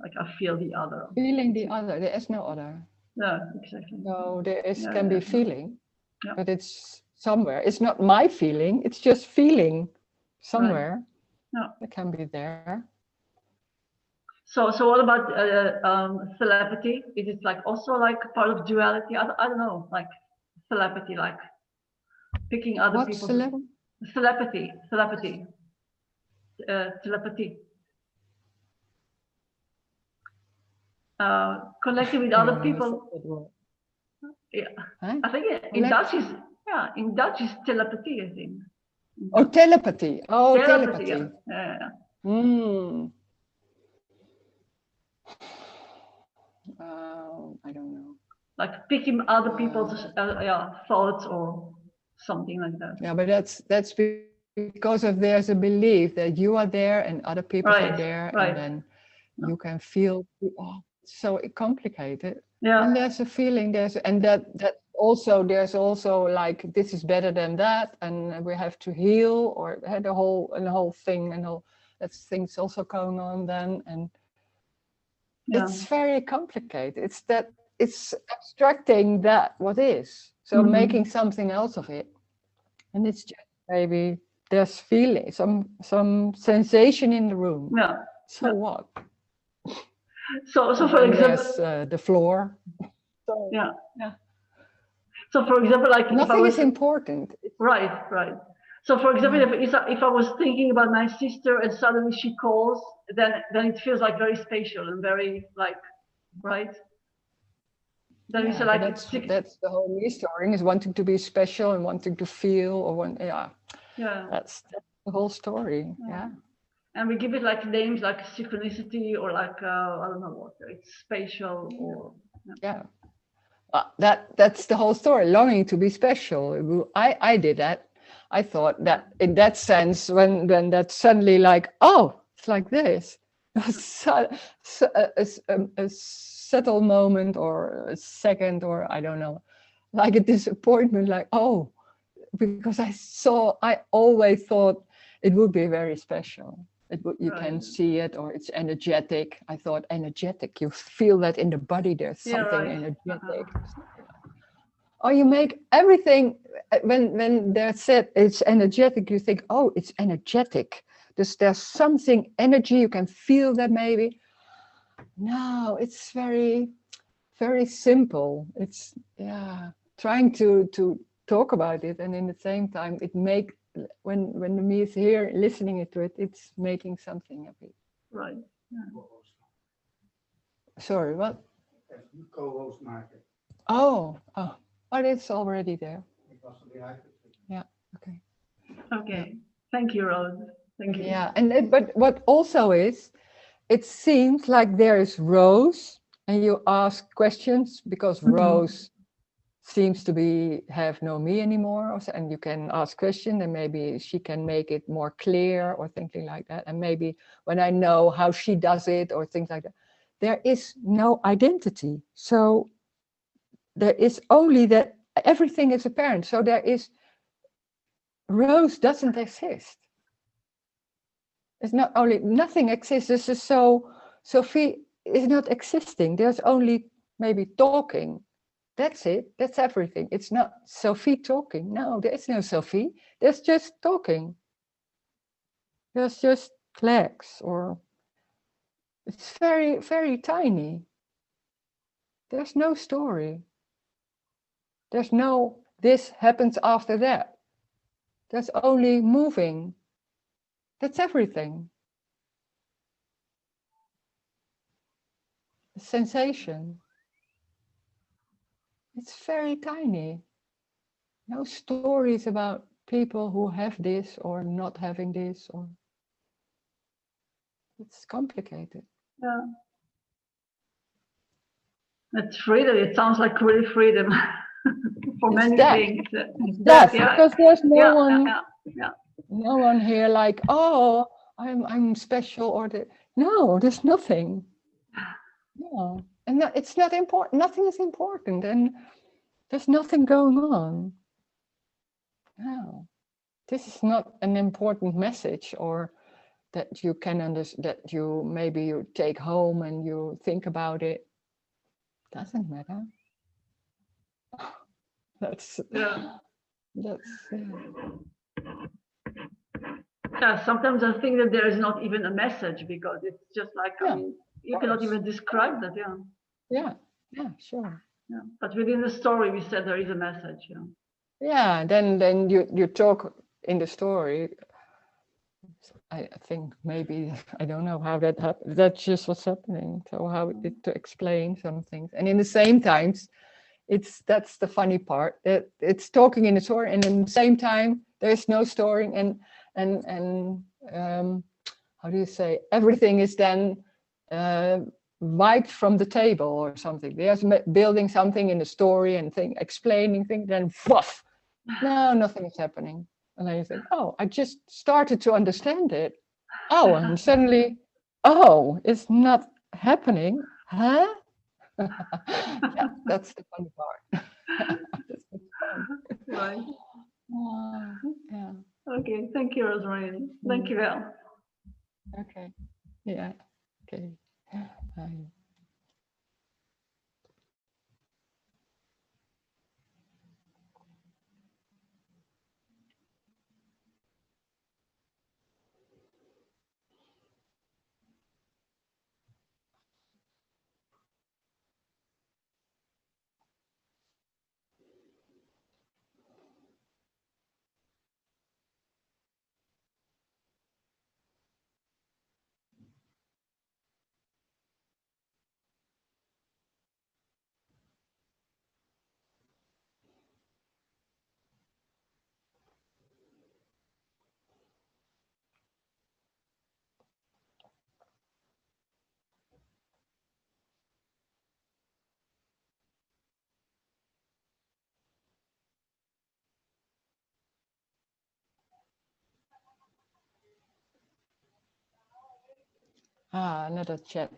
Speaker 5: Like I feel the other.
Speaker 1: Feeling the other. There is no other.
Speaker 5: No, exactly.
Speaker 1: No, there can be feeling, but it's somewhere. It's not my feeling. It's just feeling somewhere.
Speaker 5: Right.
Speaker 1: It can be there.
Speaker 5: So what about telepathy? Is it like also like part of duality? I don't know, like telepathy, like picking other
Speaker 1: What's
Speaker 5: people's
Speaker 1: the level?
Speaker 5: telepathy. Connecting with
Speaker 1: I
Speaker 5: other
Speaker 1: don't know if
Speaker 5: people.
Speaker 1: it will.
Speaker 5: Yeah,
Speaker 1: Huh?
Speaker 5: I think in Dutch is in Dutch is telepathy. I think.
Speaker 1: Oh, telepathy. Oh, telepathy.
Speaker 5: Yeah.
Speaker 1: I don't know.
Speaker 5: Like picking other people's thoughts or something like that.
Speaker 1: Yeah, but that's because of there's a belief that you are there and other people are there,
Speaker 5: Right.
Speaker 1: and then you can feel. Oh, it's so complicated.
Speaker 5: Yeah.
Speaker 1: And there's a feeling and that also there's also like this is better than that, and we have to heal, or the whole thing, and all that things also going on then, and it's very complicated. It's abstracting that what is, so making something else of it, and it's just maybe there's feeling some sensation in the room.
Speaker 5: Yeah.
Speaker 1: So what?
Speaker 5: So for example,
Speaker 1: there's the floor. So,
Speaker 5: yeah. So for example, like
Speaker 1: nothing is important.
Speaker 5: Right. So for example, if I was thinking about my sister and suddenly she calls, then it feels like very spatial and very like, right? Then it's like
Speaker 1: that's the whole me story, is wanting to be special and wanting to feel, or that's the whole story. Yeah.
Speaker 5: And we give it like names like synchronicity or like I don't know what, it's spatial or
Speaker 1: that's the whole story, longing to be special. I did that. I thought that in that sense, when that suddenly like, oh, it's like this. A subtle moment or a second, or I don't know, like a disappointment, like, oh, because I always thought it would be very special. You can see it, or it's energetic. I thought energetic, you feel that in the body, there's something energetic. Or you make everything, when they're said it's energetic, you think, oh, it's energetic. There's something, energy, you can feel that maybe. No, it's very, very simple. It's, trying to talk about it, and in the same time, when the me is here listening to it, it's making something of it.
Speaker 5: Right.
Speaker 1: Sorry, what?
Speaker 3: Co-host maken.
Speaker 1: Oh, it's already there. Yeah. Okay.
Speaker 5: Okay. Thank you, Rose. Thank you.
Speaker 1: Yeah, but what also is, it seems like there is Rose, and you ask questions because Rose seems to have no me anymore, and you can ask questions, and maybe she can make it more clear or something like that. And maybe when I know how she does it or things like that, there is no identity. So there is only that everything is apparent. So there is, Rose doesn't exist. It's not only, nothing exists. This is so, Sophie is not existing. There's only maybe talking. That's it. That's everything. It's not Sophie talking. No, there is no Sophie. There's just talking. There's just legs, or it's very, very tiny. There's no story. There's no, this happens after that. There's only moving. That's everything. Sensation. It's very tiny. No stories about people who have this or not having this, or it's complicated.
Speaker 5: Yeah. It's freedom. It sounds like really freedom for many things.
Speaker 1: Yes, because there's no one.
Speaker 5: Yeah.
Speaker 1: No one here like, oh, I'm special, or no, there's nothing. No, and it's not important. Nothing is important, and there's nothing going on. No, this is not an important message, or that you can understand, that maybe you take home and you think about it. Doesn't matter. That's.
Speaker 5: Yeah, sometimes I think that there is not even a message, because it's just like, I mean, you cannot
Speaker 1: course.
Speaker 5: even describe that. Yeah.
Speaker 1: Yeah, yeah, sure.
Speaker 5: Yeah. But within the story, we said there is a message. Yeah.
Speaker 1: Yeah, then you talk in the story. I think maybe I don't know how that happened. That's just what's happening. So how it, to explain some things, and in the same times, that's the funny part, that it's talking in the story, and in the same time there's no story, and how do you say, everything is then wiped from the table or something. There's building something in the story and explaining things, then woof, no, nothing is happening. And then you think, oh, I just started to understand it. Oh, and suddenly, oh, it's not happening. Huh? Yeah, that's the funny part. That's what's fun.
Speaker 5: Right.
Speaker 1: Yeah.
Speaker 5: Okay. Thank you, Rosemary. Thank you, Val.
Speaker 1: Okay. Yeah. Okay. Bye. Another chat.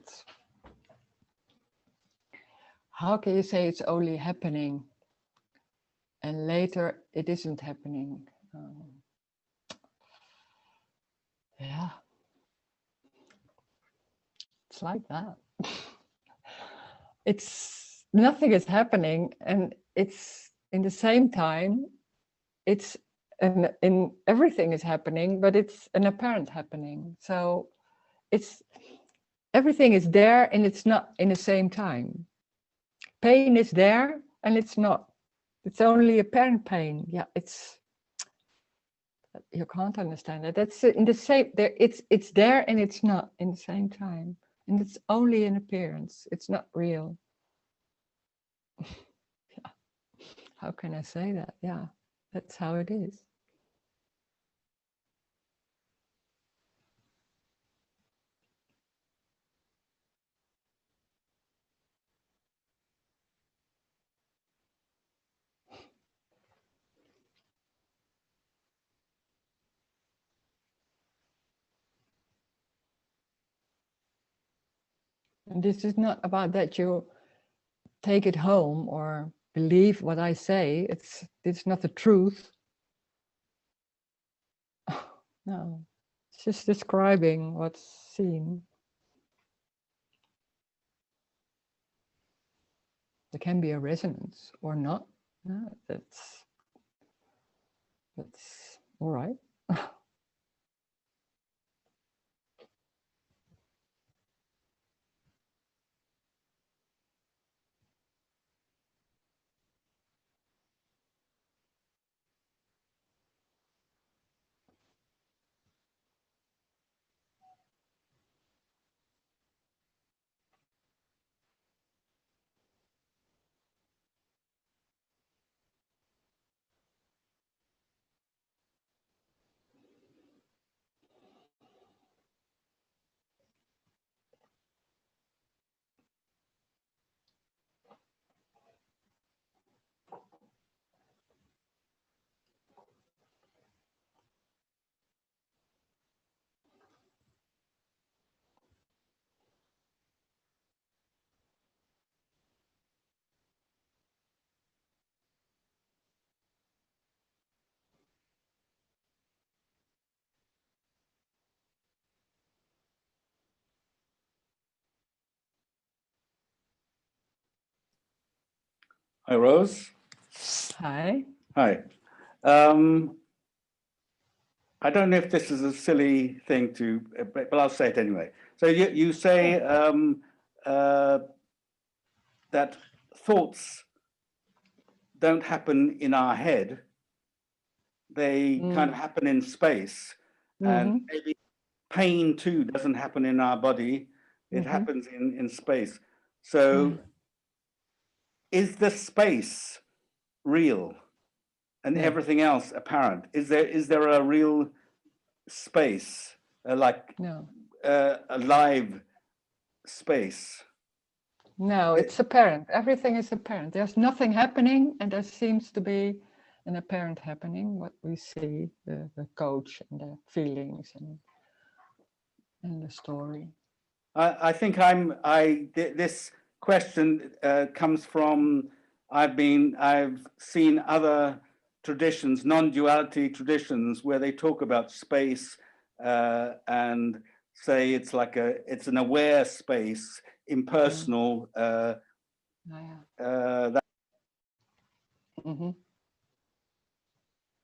Speaker 1: How can you say it's only happening and later it isn't happening? Yeah, it's like that. It's nothing is happening, and it's in the same time, it's in everything is happening, but it's an apparent happening. So it's everything is there and it's not in the same time. Pain is there and it's not. It's only apparent pain. Yeah, you can't understand it. That's in the same there. It's there and it's not in the same time, and it's only an appearance. It's not real. Yeah. How can I say that? Yeah, that's how it is. And this is not about that you take it home or believe what I say. It's not the truth. No, it's just describing what's seen. There can be a resonance or not. No, that's all right.
Speaker 3: Hi, Rose.
Speaker 1: Hi.
Speaker 3: Hi. I don't know if this is a silly thing to, but I'll say it anyway. So you say that thoughts don't happen in our head, they kind of happen in space, and maybe pain too doesn't happen in our body, it happens in space. So is the space real and everything else apparent? Is there a real space, like
Speaker 1: No.
Speaker 3: a live space?
Speaker 1: No, it's apparent. Everything is apparent. There's nothing happening, and there seems to be an apparent happening. What we see, the coach and the feelings and the story.
Speaker 3: I think this question comes from, I've seen other traditions, non-duality traditions, where they talk about space and say it's an aware space, impersonal.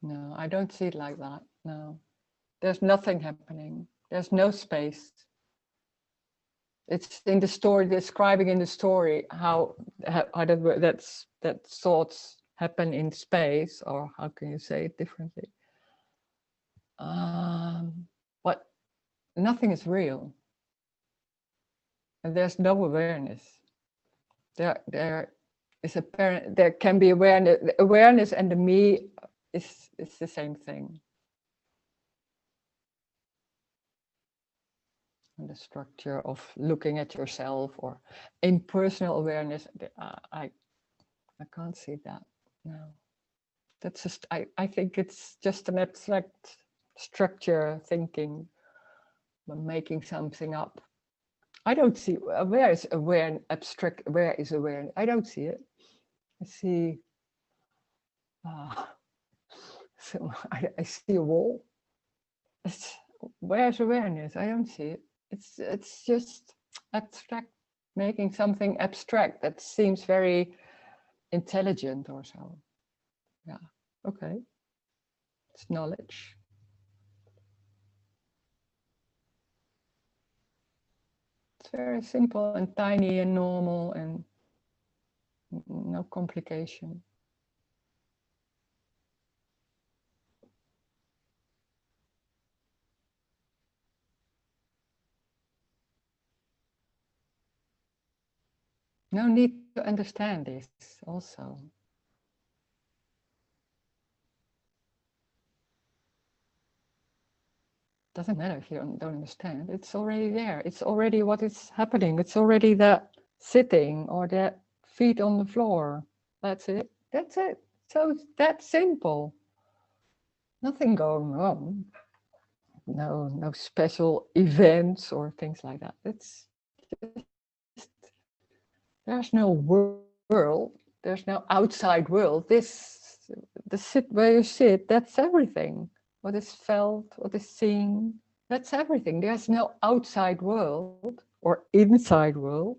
Speaker 1: No, I don't see it like that. No, there's nothing happening. There's no space. It's in the story, describing in the story how that thoughts happen in space, or how can you say it differently? But nothing is real, and there's no awareness. There is apparent. There can be awareness. The awareness and the me is the same thing. And the structure of looking at yourself or impersonal awareness, I can't see that. No, that's just, I think it's just an abstract structure thinking, making something up. I don't see where is aware, abstract, where is awareness. I don't see it. I see, so I see a wall. Where's awareness? I don't see it. It's just abstract, making something abstract that seems very intelligent or so. Yeah, okay. It's knowledge. It's very simple and tiny and normal and no complication. No need to understand this also. Doesn't matter if you don't understand. It's already there. It's already what is happening. It's already that sitting or that feet on the floor. That's it. That's it. So it's that simple. Nothing going wrong. No special events or things like that. It's just, there's no world. There's no outside world. The sit where you sit, that's everything. What is felt, what is seen, that's everything. There's no outside world or inside world.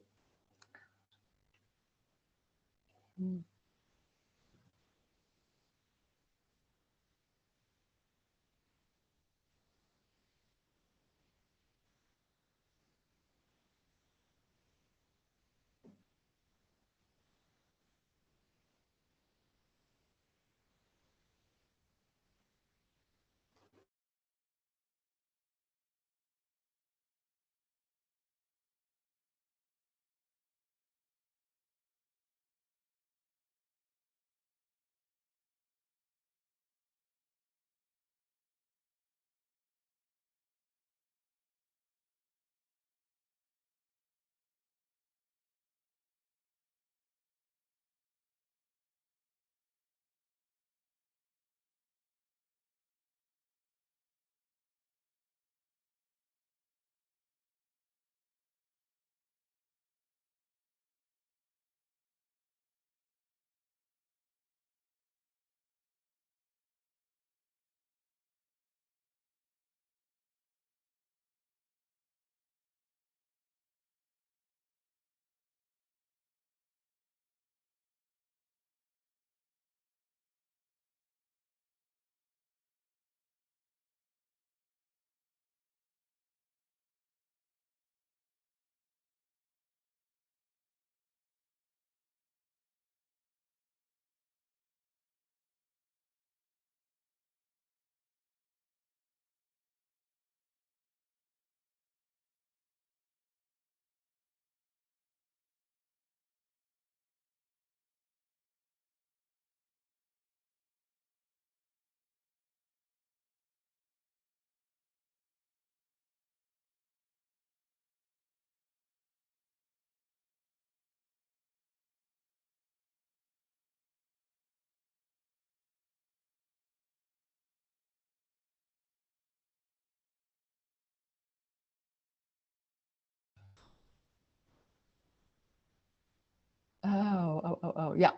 Speaker 1: Oh, yeah.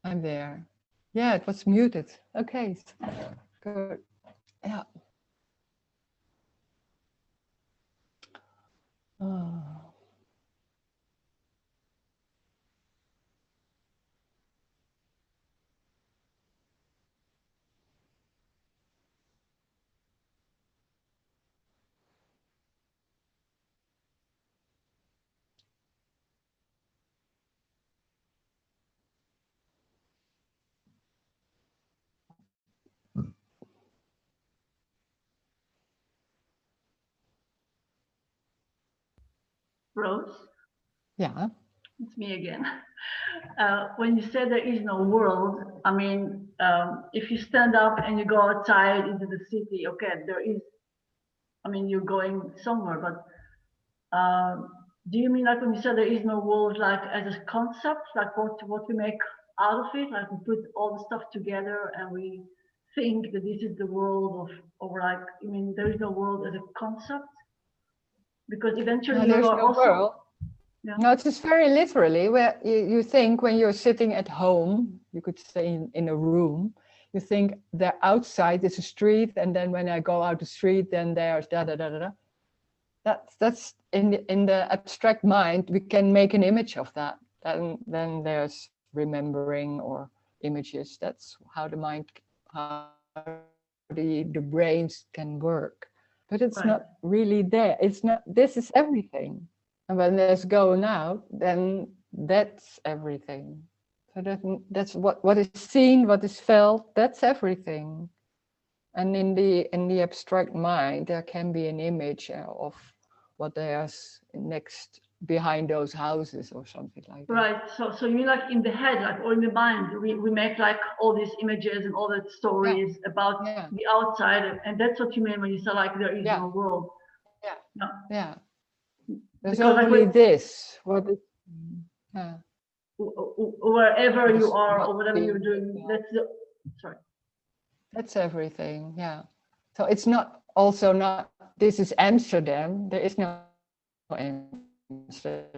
Speaker 1: I'm there. Yeah, it was muted. Okay, good. Yeah. Oh.
Speaker 5: Rose,
Speaker 1: Yeah.
Speaker 5: it's me again. When you say there is no world, I mean, if you stand up and you go outside into the city, okay, there is, I mean, you're going somewhere, but do you mean like when you say there is no world, like as a concept, like what we make out of it, like we put all the stuff together and we think that this is the world of, or like, I mean, there is no world as a concept? Because eventually
Speaker 1: No,
Speaker 5: you
Speaker 1: there's
Speaker 5: are
Speaker 1: no
Speaker 5: also,
Speaker 1: world.
Speaker 5: yeah.
Speaker 1: No, it's just very literally where you think when you're sitting at home, you could say in a room, you think that outside is a street, and then when I go out the street, then there's da da da da da. That's in the abstract mind, we can make an image of that. Then there's remembering or images. That's how the mind, how the brains can work. But it's
Speaker 5: Right.
Speaker 1: not really there. It's not, this is everything. And when there's going out, then that's everything. So that's what is seen, what is felt, that's everything. And in the abstract mind, there can be an image of what there's next behind those houses or something like that.
Speaker 5: Right. So you mean like in the head, like or in the mind, we make like all these images and all that stories about
Speaker 1: Yeah.
Speaker 5: the outside, and that's what you mean when you say like there is
Speaker 1: Yeah.
Speaker 5: no world.
Speaker 1: Yeah.
Speaker 5: No.
Speaker 1: Yeah. There's
Speaker 5: Because like
Speaker 1: only this. What is, yeah.
Speaker 5: wherever
Speaker 1: What
Speaker 5: you
Speaker 1: is
Speaker 5: are
Speaker 1: not
Speaker 5: or whatever you're
Speaker 1: being
Speaker 5: doing, that's the, sorry.
Speaker 1: That's everything, yeah. So it's not also not, this is Amsterdam. There is no Amsterdam.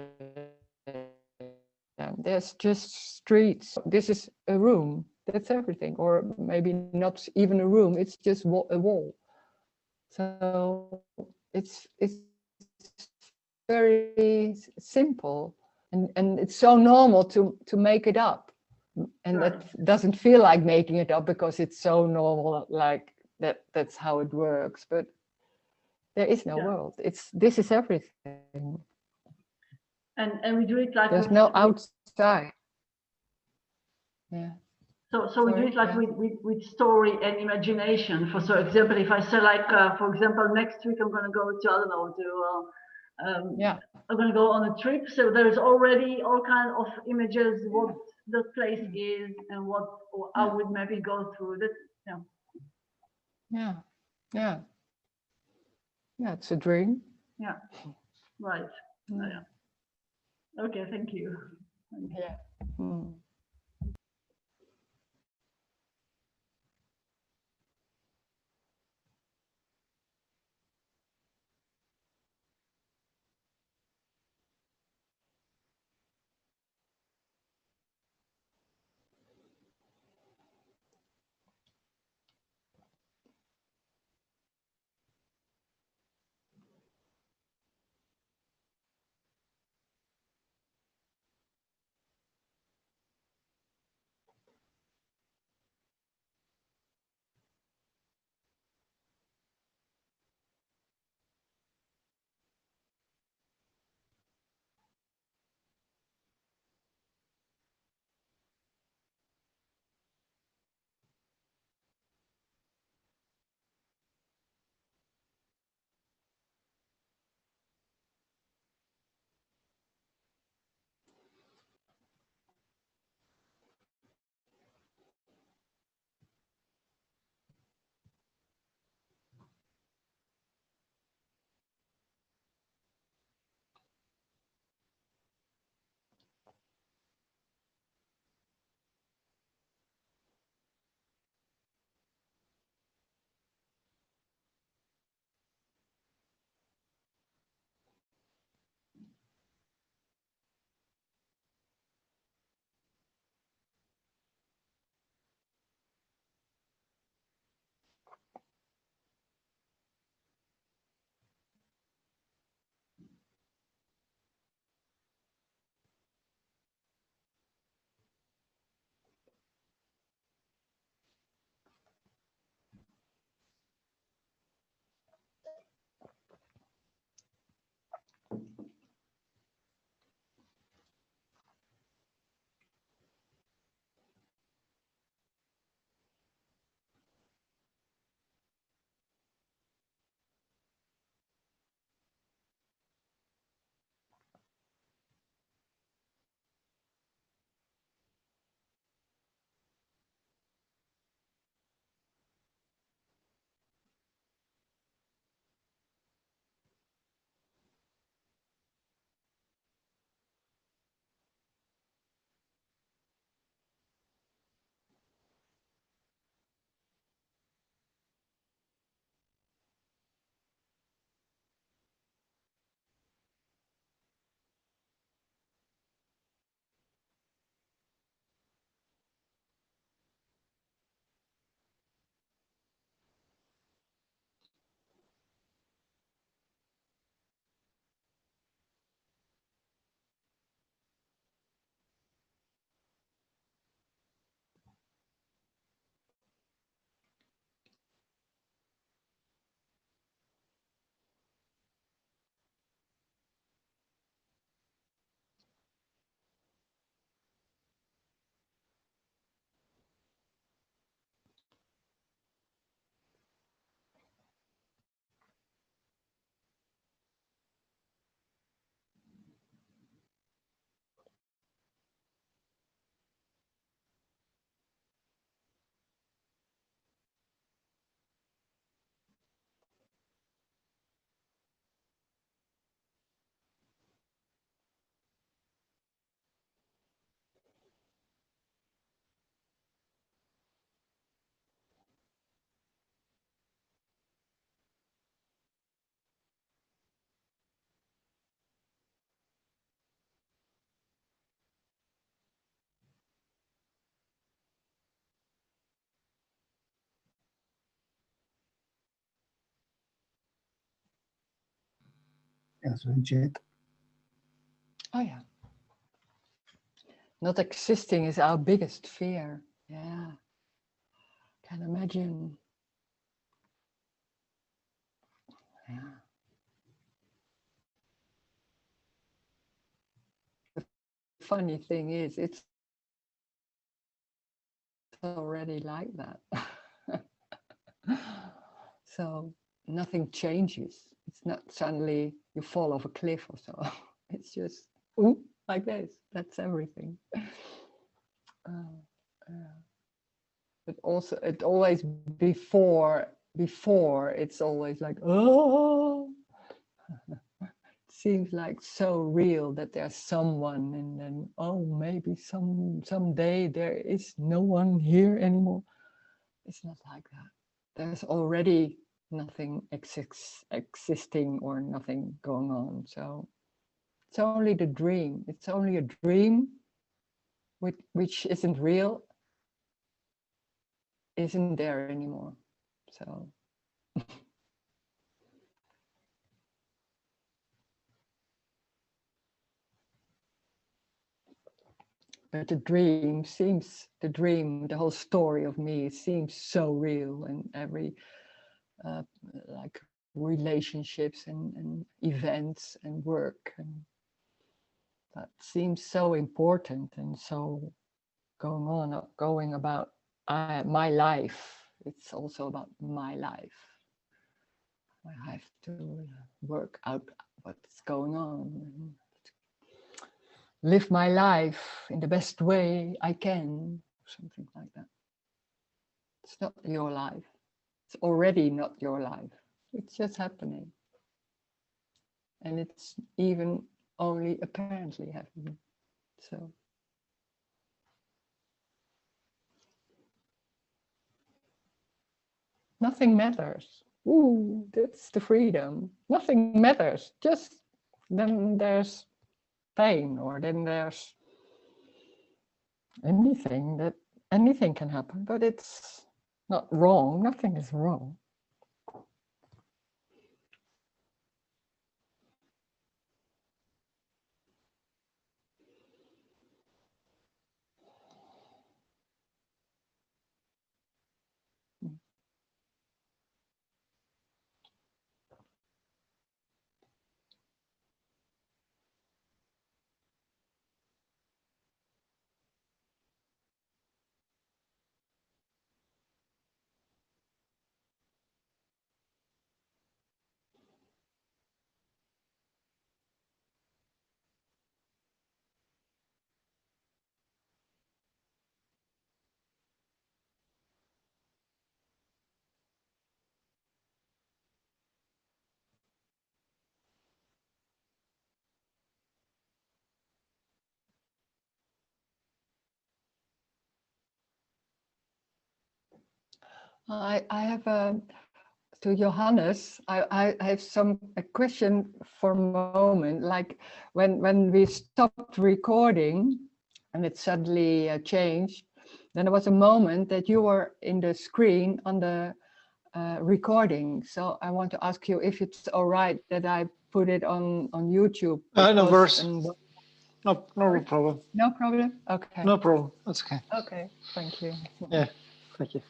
Speaker 1: There's just streets. This is a room. That's everything. Or maybe not even a room. It's just a wall. So it's very simple, and it's so normal to make it up. And
Speaker 5: Right.
Speaker 1: that doesn't feel like making it up because it's so normal, like that's how it works. But there is no
Speaker 5: Yeah.
Speaker 1: world. This is everything.
Speaker 5: And we do it like
Speaker 1: There's
Speaker 5: with,
Speaker 1: no outside. Yeah.
Speaker 5: so we do
Speaker 1: Sorry,
Speaker 5: it like
Speaker 1: yeah.
Speaker 5: with story and imagination. For example, if I say like for example next week I'm gonna go to, I don't know, to
Speaker 1: Yeah.
Speaker 5: I'm gonna go on a trip, so there's already all kind of images what the place is and what or I would maybe go through that. Yeah.
Speaker 1: Yeah. Yeah. Yeah. It's a dream.
Speaker 5: Yeah. Right. Oh, yeah. Okay, thank you.
Speaker 1: Yeah. Mm.
Speaker 6: as rigid.
Speaker 1: Oh yeah. Not existing is our biggest fear. Yeah. Can imagine. Yeah. The funny thing is, it's already like that. So nothing changes. It's not suddenly you fall off a cliff or so. It's just ooh, like this. That's everything. But also, it always before it's always like oh. Seems like so real that there's someone, and then oh, maybe someday there is no one here anymore. It's not like that. There's already nothing existing or nothing going on. So it's only the dream. It's only a dream which isn't real, isn't there anymore. So but the whole story of me seems so real, and every like relationships and events and work, and that seems so important and so going about my life. It's also about my life. I have to work out what's going on and live my life in the best way I can, something like that. It's not your life. It's already not your life. It's just happening. And it's even only apparently happening. So nothing matters. Ooh, that's the freedom. Nothing matters. Just then there's pain, or then there's anything can happen, but it's not wrong. Nothing is wrong. I have to Johannes. I have a question for a moment. Like when we stopped recording, and it suddenly changed. Then there was a moment that you were in the screen on the recording. So I want to ask you if it's all right that I put it on YouTube.
Speaker 4: No worries. No problem.
Speaker 1: No problem. Okay.
Speaker 4: No problem. That's okay.
Speaker 1: Okay. Thank you.
Speaker 4: Yeah. Thank you.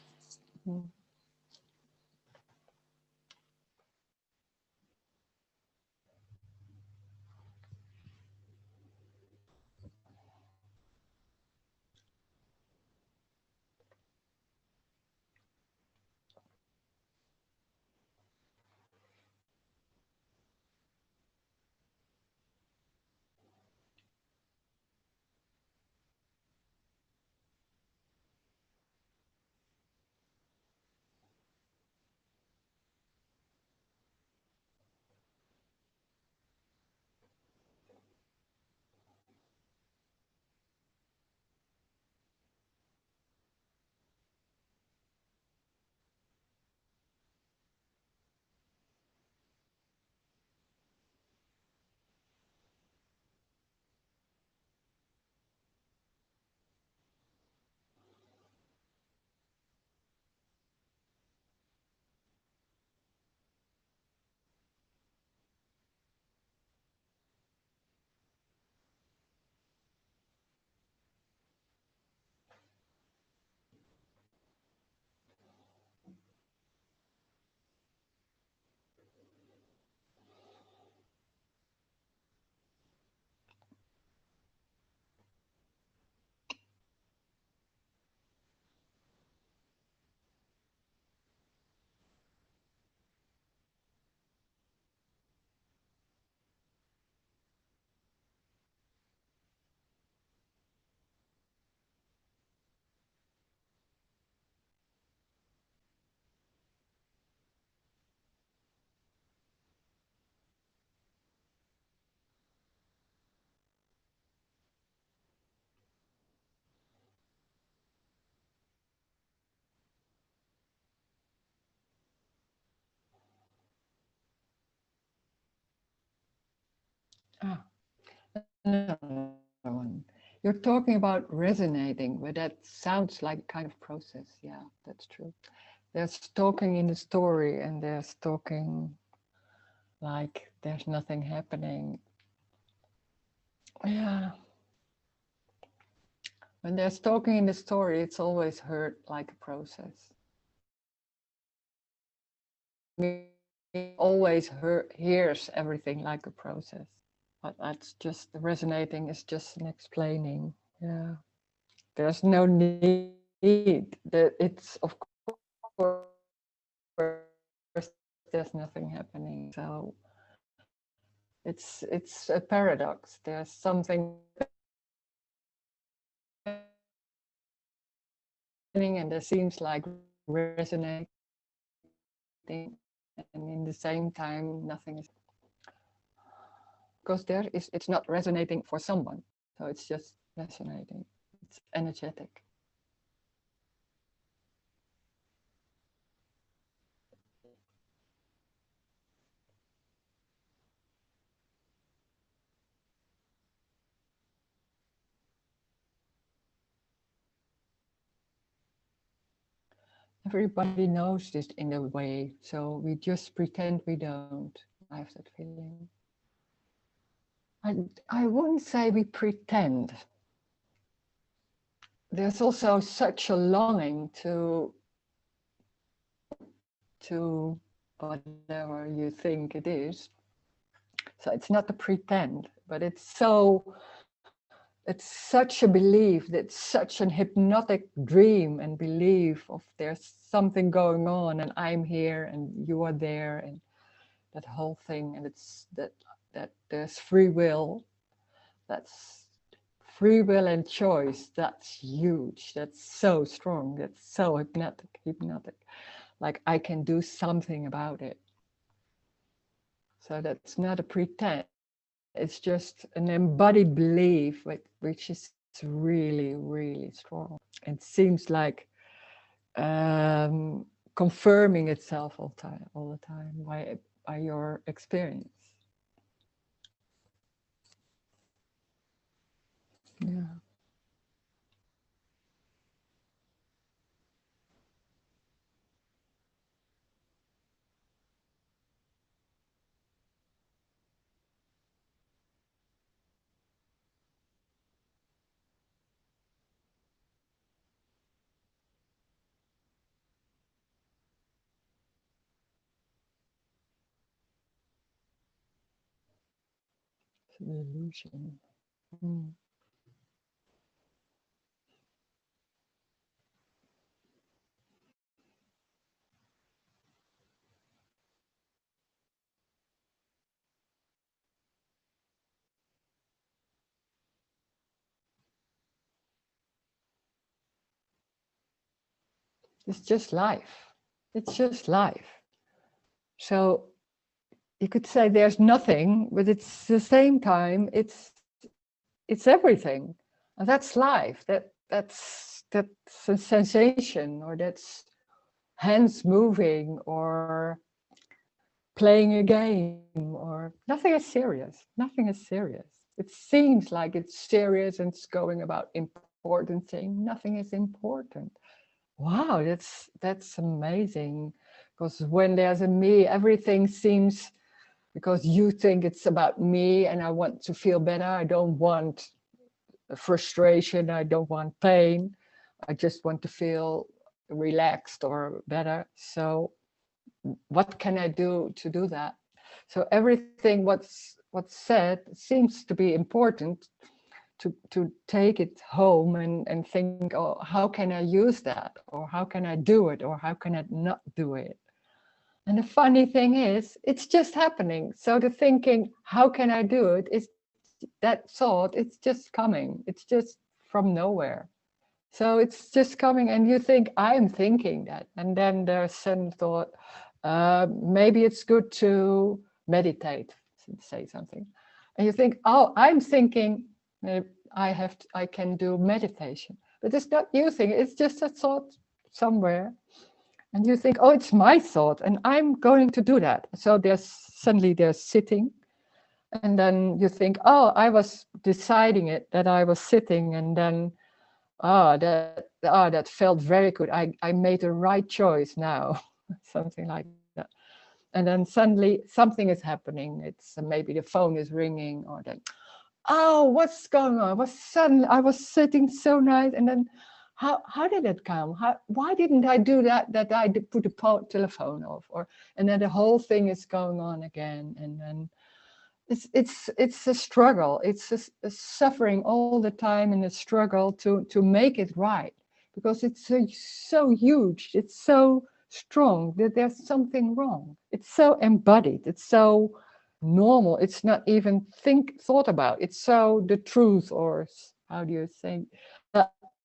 Speaker 1: Ah, another one. You're talking about resonating, but that sounds like kind of process. Yeah, that's true. There's talking in the story, and there's talking like there's nothing happening. Yeah. When there's talking in the story, it's always heard like a process. Me always hears everything like a process. But that's just, the resonating is just an explaining. Yeah. There's no need that it's, of course, there's nothing happening. So it's a paradox. There's something and there seems like resonating, and in the same time nothing is, because it's not resonating for someone, so it's just resonating, it's energetic. Everybody knows this in a way, so we just pretend we don't. I have that feeling. I wouldn't say we pretend. There's also such a longing to whatever you think it is. So it's not a pretend, but it's such a belief, that's such an hypnotic dream and belief of there's something going on and I'm here and you are there and that whole thing, and it's that there's free will. That's free will and choice. That's huge. That's so strong. That's so hypnotic. Like I can do something about it. So that's not a pretend. It's just an embodied belief, which is really, really strong. It seems like confirming itself all the time by your experience. Yeah. It's an illusion. Mm. It's just life. It's just life. So you could say there's nothing, but it's the same time it's everything, and that's life. That's a sensation, or that's hands moving, or playing a game, or nothing is serious. Nothing is serious. It seems like it's serious and it's going about important thing. Nothing is important. Wow, that's amazing. Because when there's a me, everything seems, because you think it's about me and I want to feel better. I don't want frustration. I don't want pain. I just want to feel relaxed or better. So what can I do to do that? So everything what's said seems to be important, to take it home and think, oh, how can I use that? Or how can I do it? Or how can I not do it? And the funny thing is, it's just happening. So the thinking, how can I do it, is that thought, it's just coming. It's just from nowhere. So it's just coming and you think, I'm thinking that. And then there's some thought, maybe it's good to meditate, say something. And you think, oh, I'm thinking I can do meditation. But it's not you thinking, it's just a thought somewhere. And you think, oh, it's my thought and I'm going to do that. So there's suddenly sitting And then you think, oh, I was deciding it, that I was sitting, and then, that felt very good. I made the right choice now, something like that. And then suddenly something is happening. It's maybe the phone is ringing, or then, oh, what's going on? I was sitting so nice, and then how did it come? Why didn't I do that? That I did put the telephone off, and then the whole thing is going on again, and then it's a struggle. It's a suffering all the time, and a struggle to make it right, because it's so huge. It's so strong that there's something wrong. It's so embodied. It's so normal. It's not even thought about. It's so the truth, or how do you say?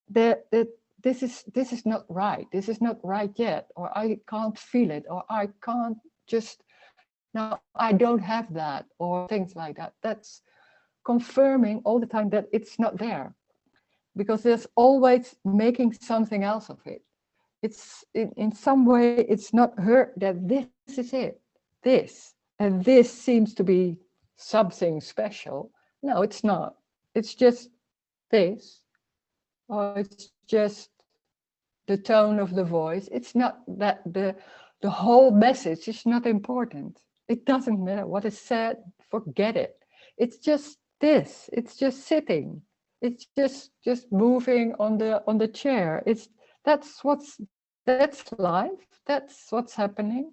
Speaker 1: This is not right. This is not right yet, or I can't feel it, or I can't just. Now, I don't have that, or things like that. That's confirming all the time that it's not there, because there's always making something else of it. It's in some way, it's not her that this is it, and this seems to be something special. No, it's not. It's just this, or it's just the tone of the voice. It's not that the whole message is not important. It doesn't matter what is said, forget it. It's just this, it's just sitting. It's just moving on the chair. That's life, that's what's happening.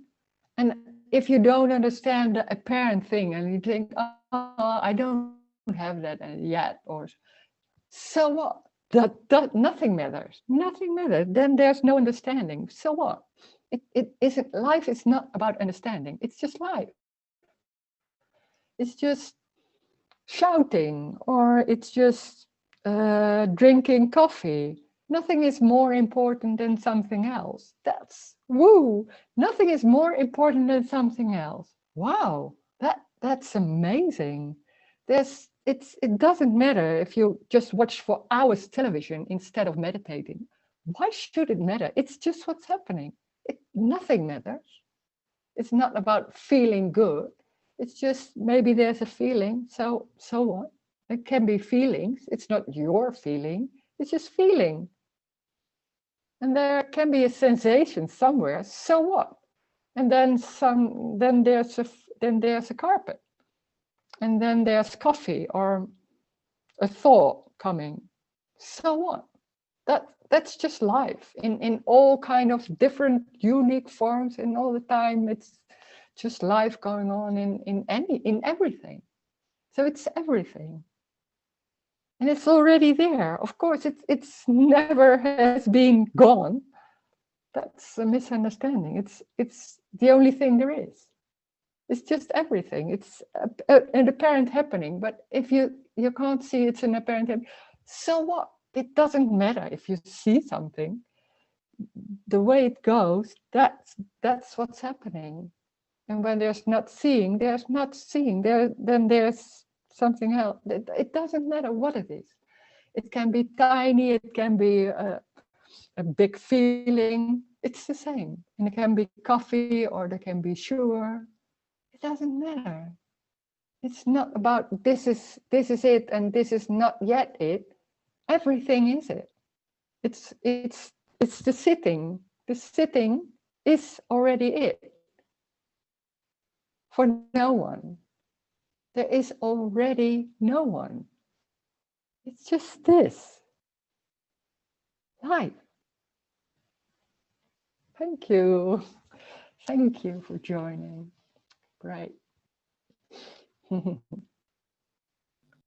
Speaker 1: And if you don't understand the apparent thing, and you think, oh, I don't have that yet, or so what? That nothing matters. Nothing matters. Then there's no understanding. So what? It isn't. Life is not about understanding. It's just life. It's just shouting, or it's just drinking coffee. Nothing is more important than something else. That's woo. Nothing is more important than something else. Wow, that's amazing. It doesn't matter if you just watch for hours television instead of meditating. Why should it matter? It's just what's happening. Nothing matters. It's not about feeling good. It's just maybe there's a feeling. So what? It can be feelings. It's not your feeling. It's just feeling. And there can be a sensation somewhere. So what? And then there's a carpet. And then there's coffee, or a thought coming. So what? That's just life in all kind of different unique forms, and all the time it's just life going on in everything. So it's everything. And it's already there. Of course, it's never has been gone. That's a misunderstanding. It's the only thing there is. It's just everything. It's an apparent happening. But if you can't see it's an apparent happening, so what? It doesn't matter if you see something. The way it goes, that's what's happening. And when there's not seeing, there's not seeing. Then there's something else. It doesn't matter what it is. It can be tiny. It can be a big feeling. It's the same. And it can be coffee, or there can be sugar. It doesn't matter. It's not about this is it and this is not yet it. Everything is it. It's the sitting. The sitting is already it. For no one. There is already no one. It's just this. Life. Thank you. Thank you for joining. Great.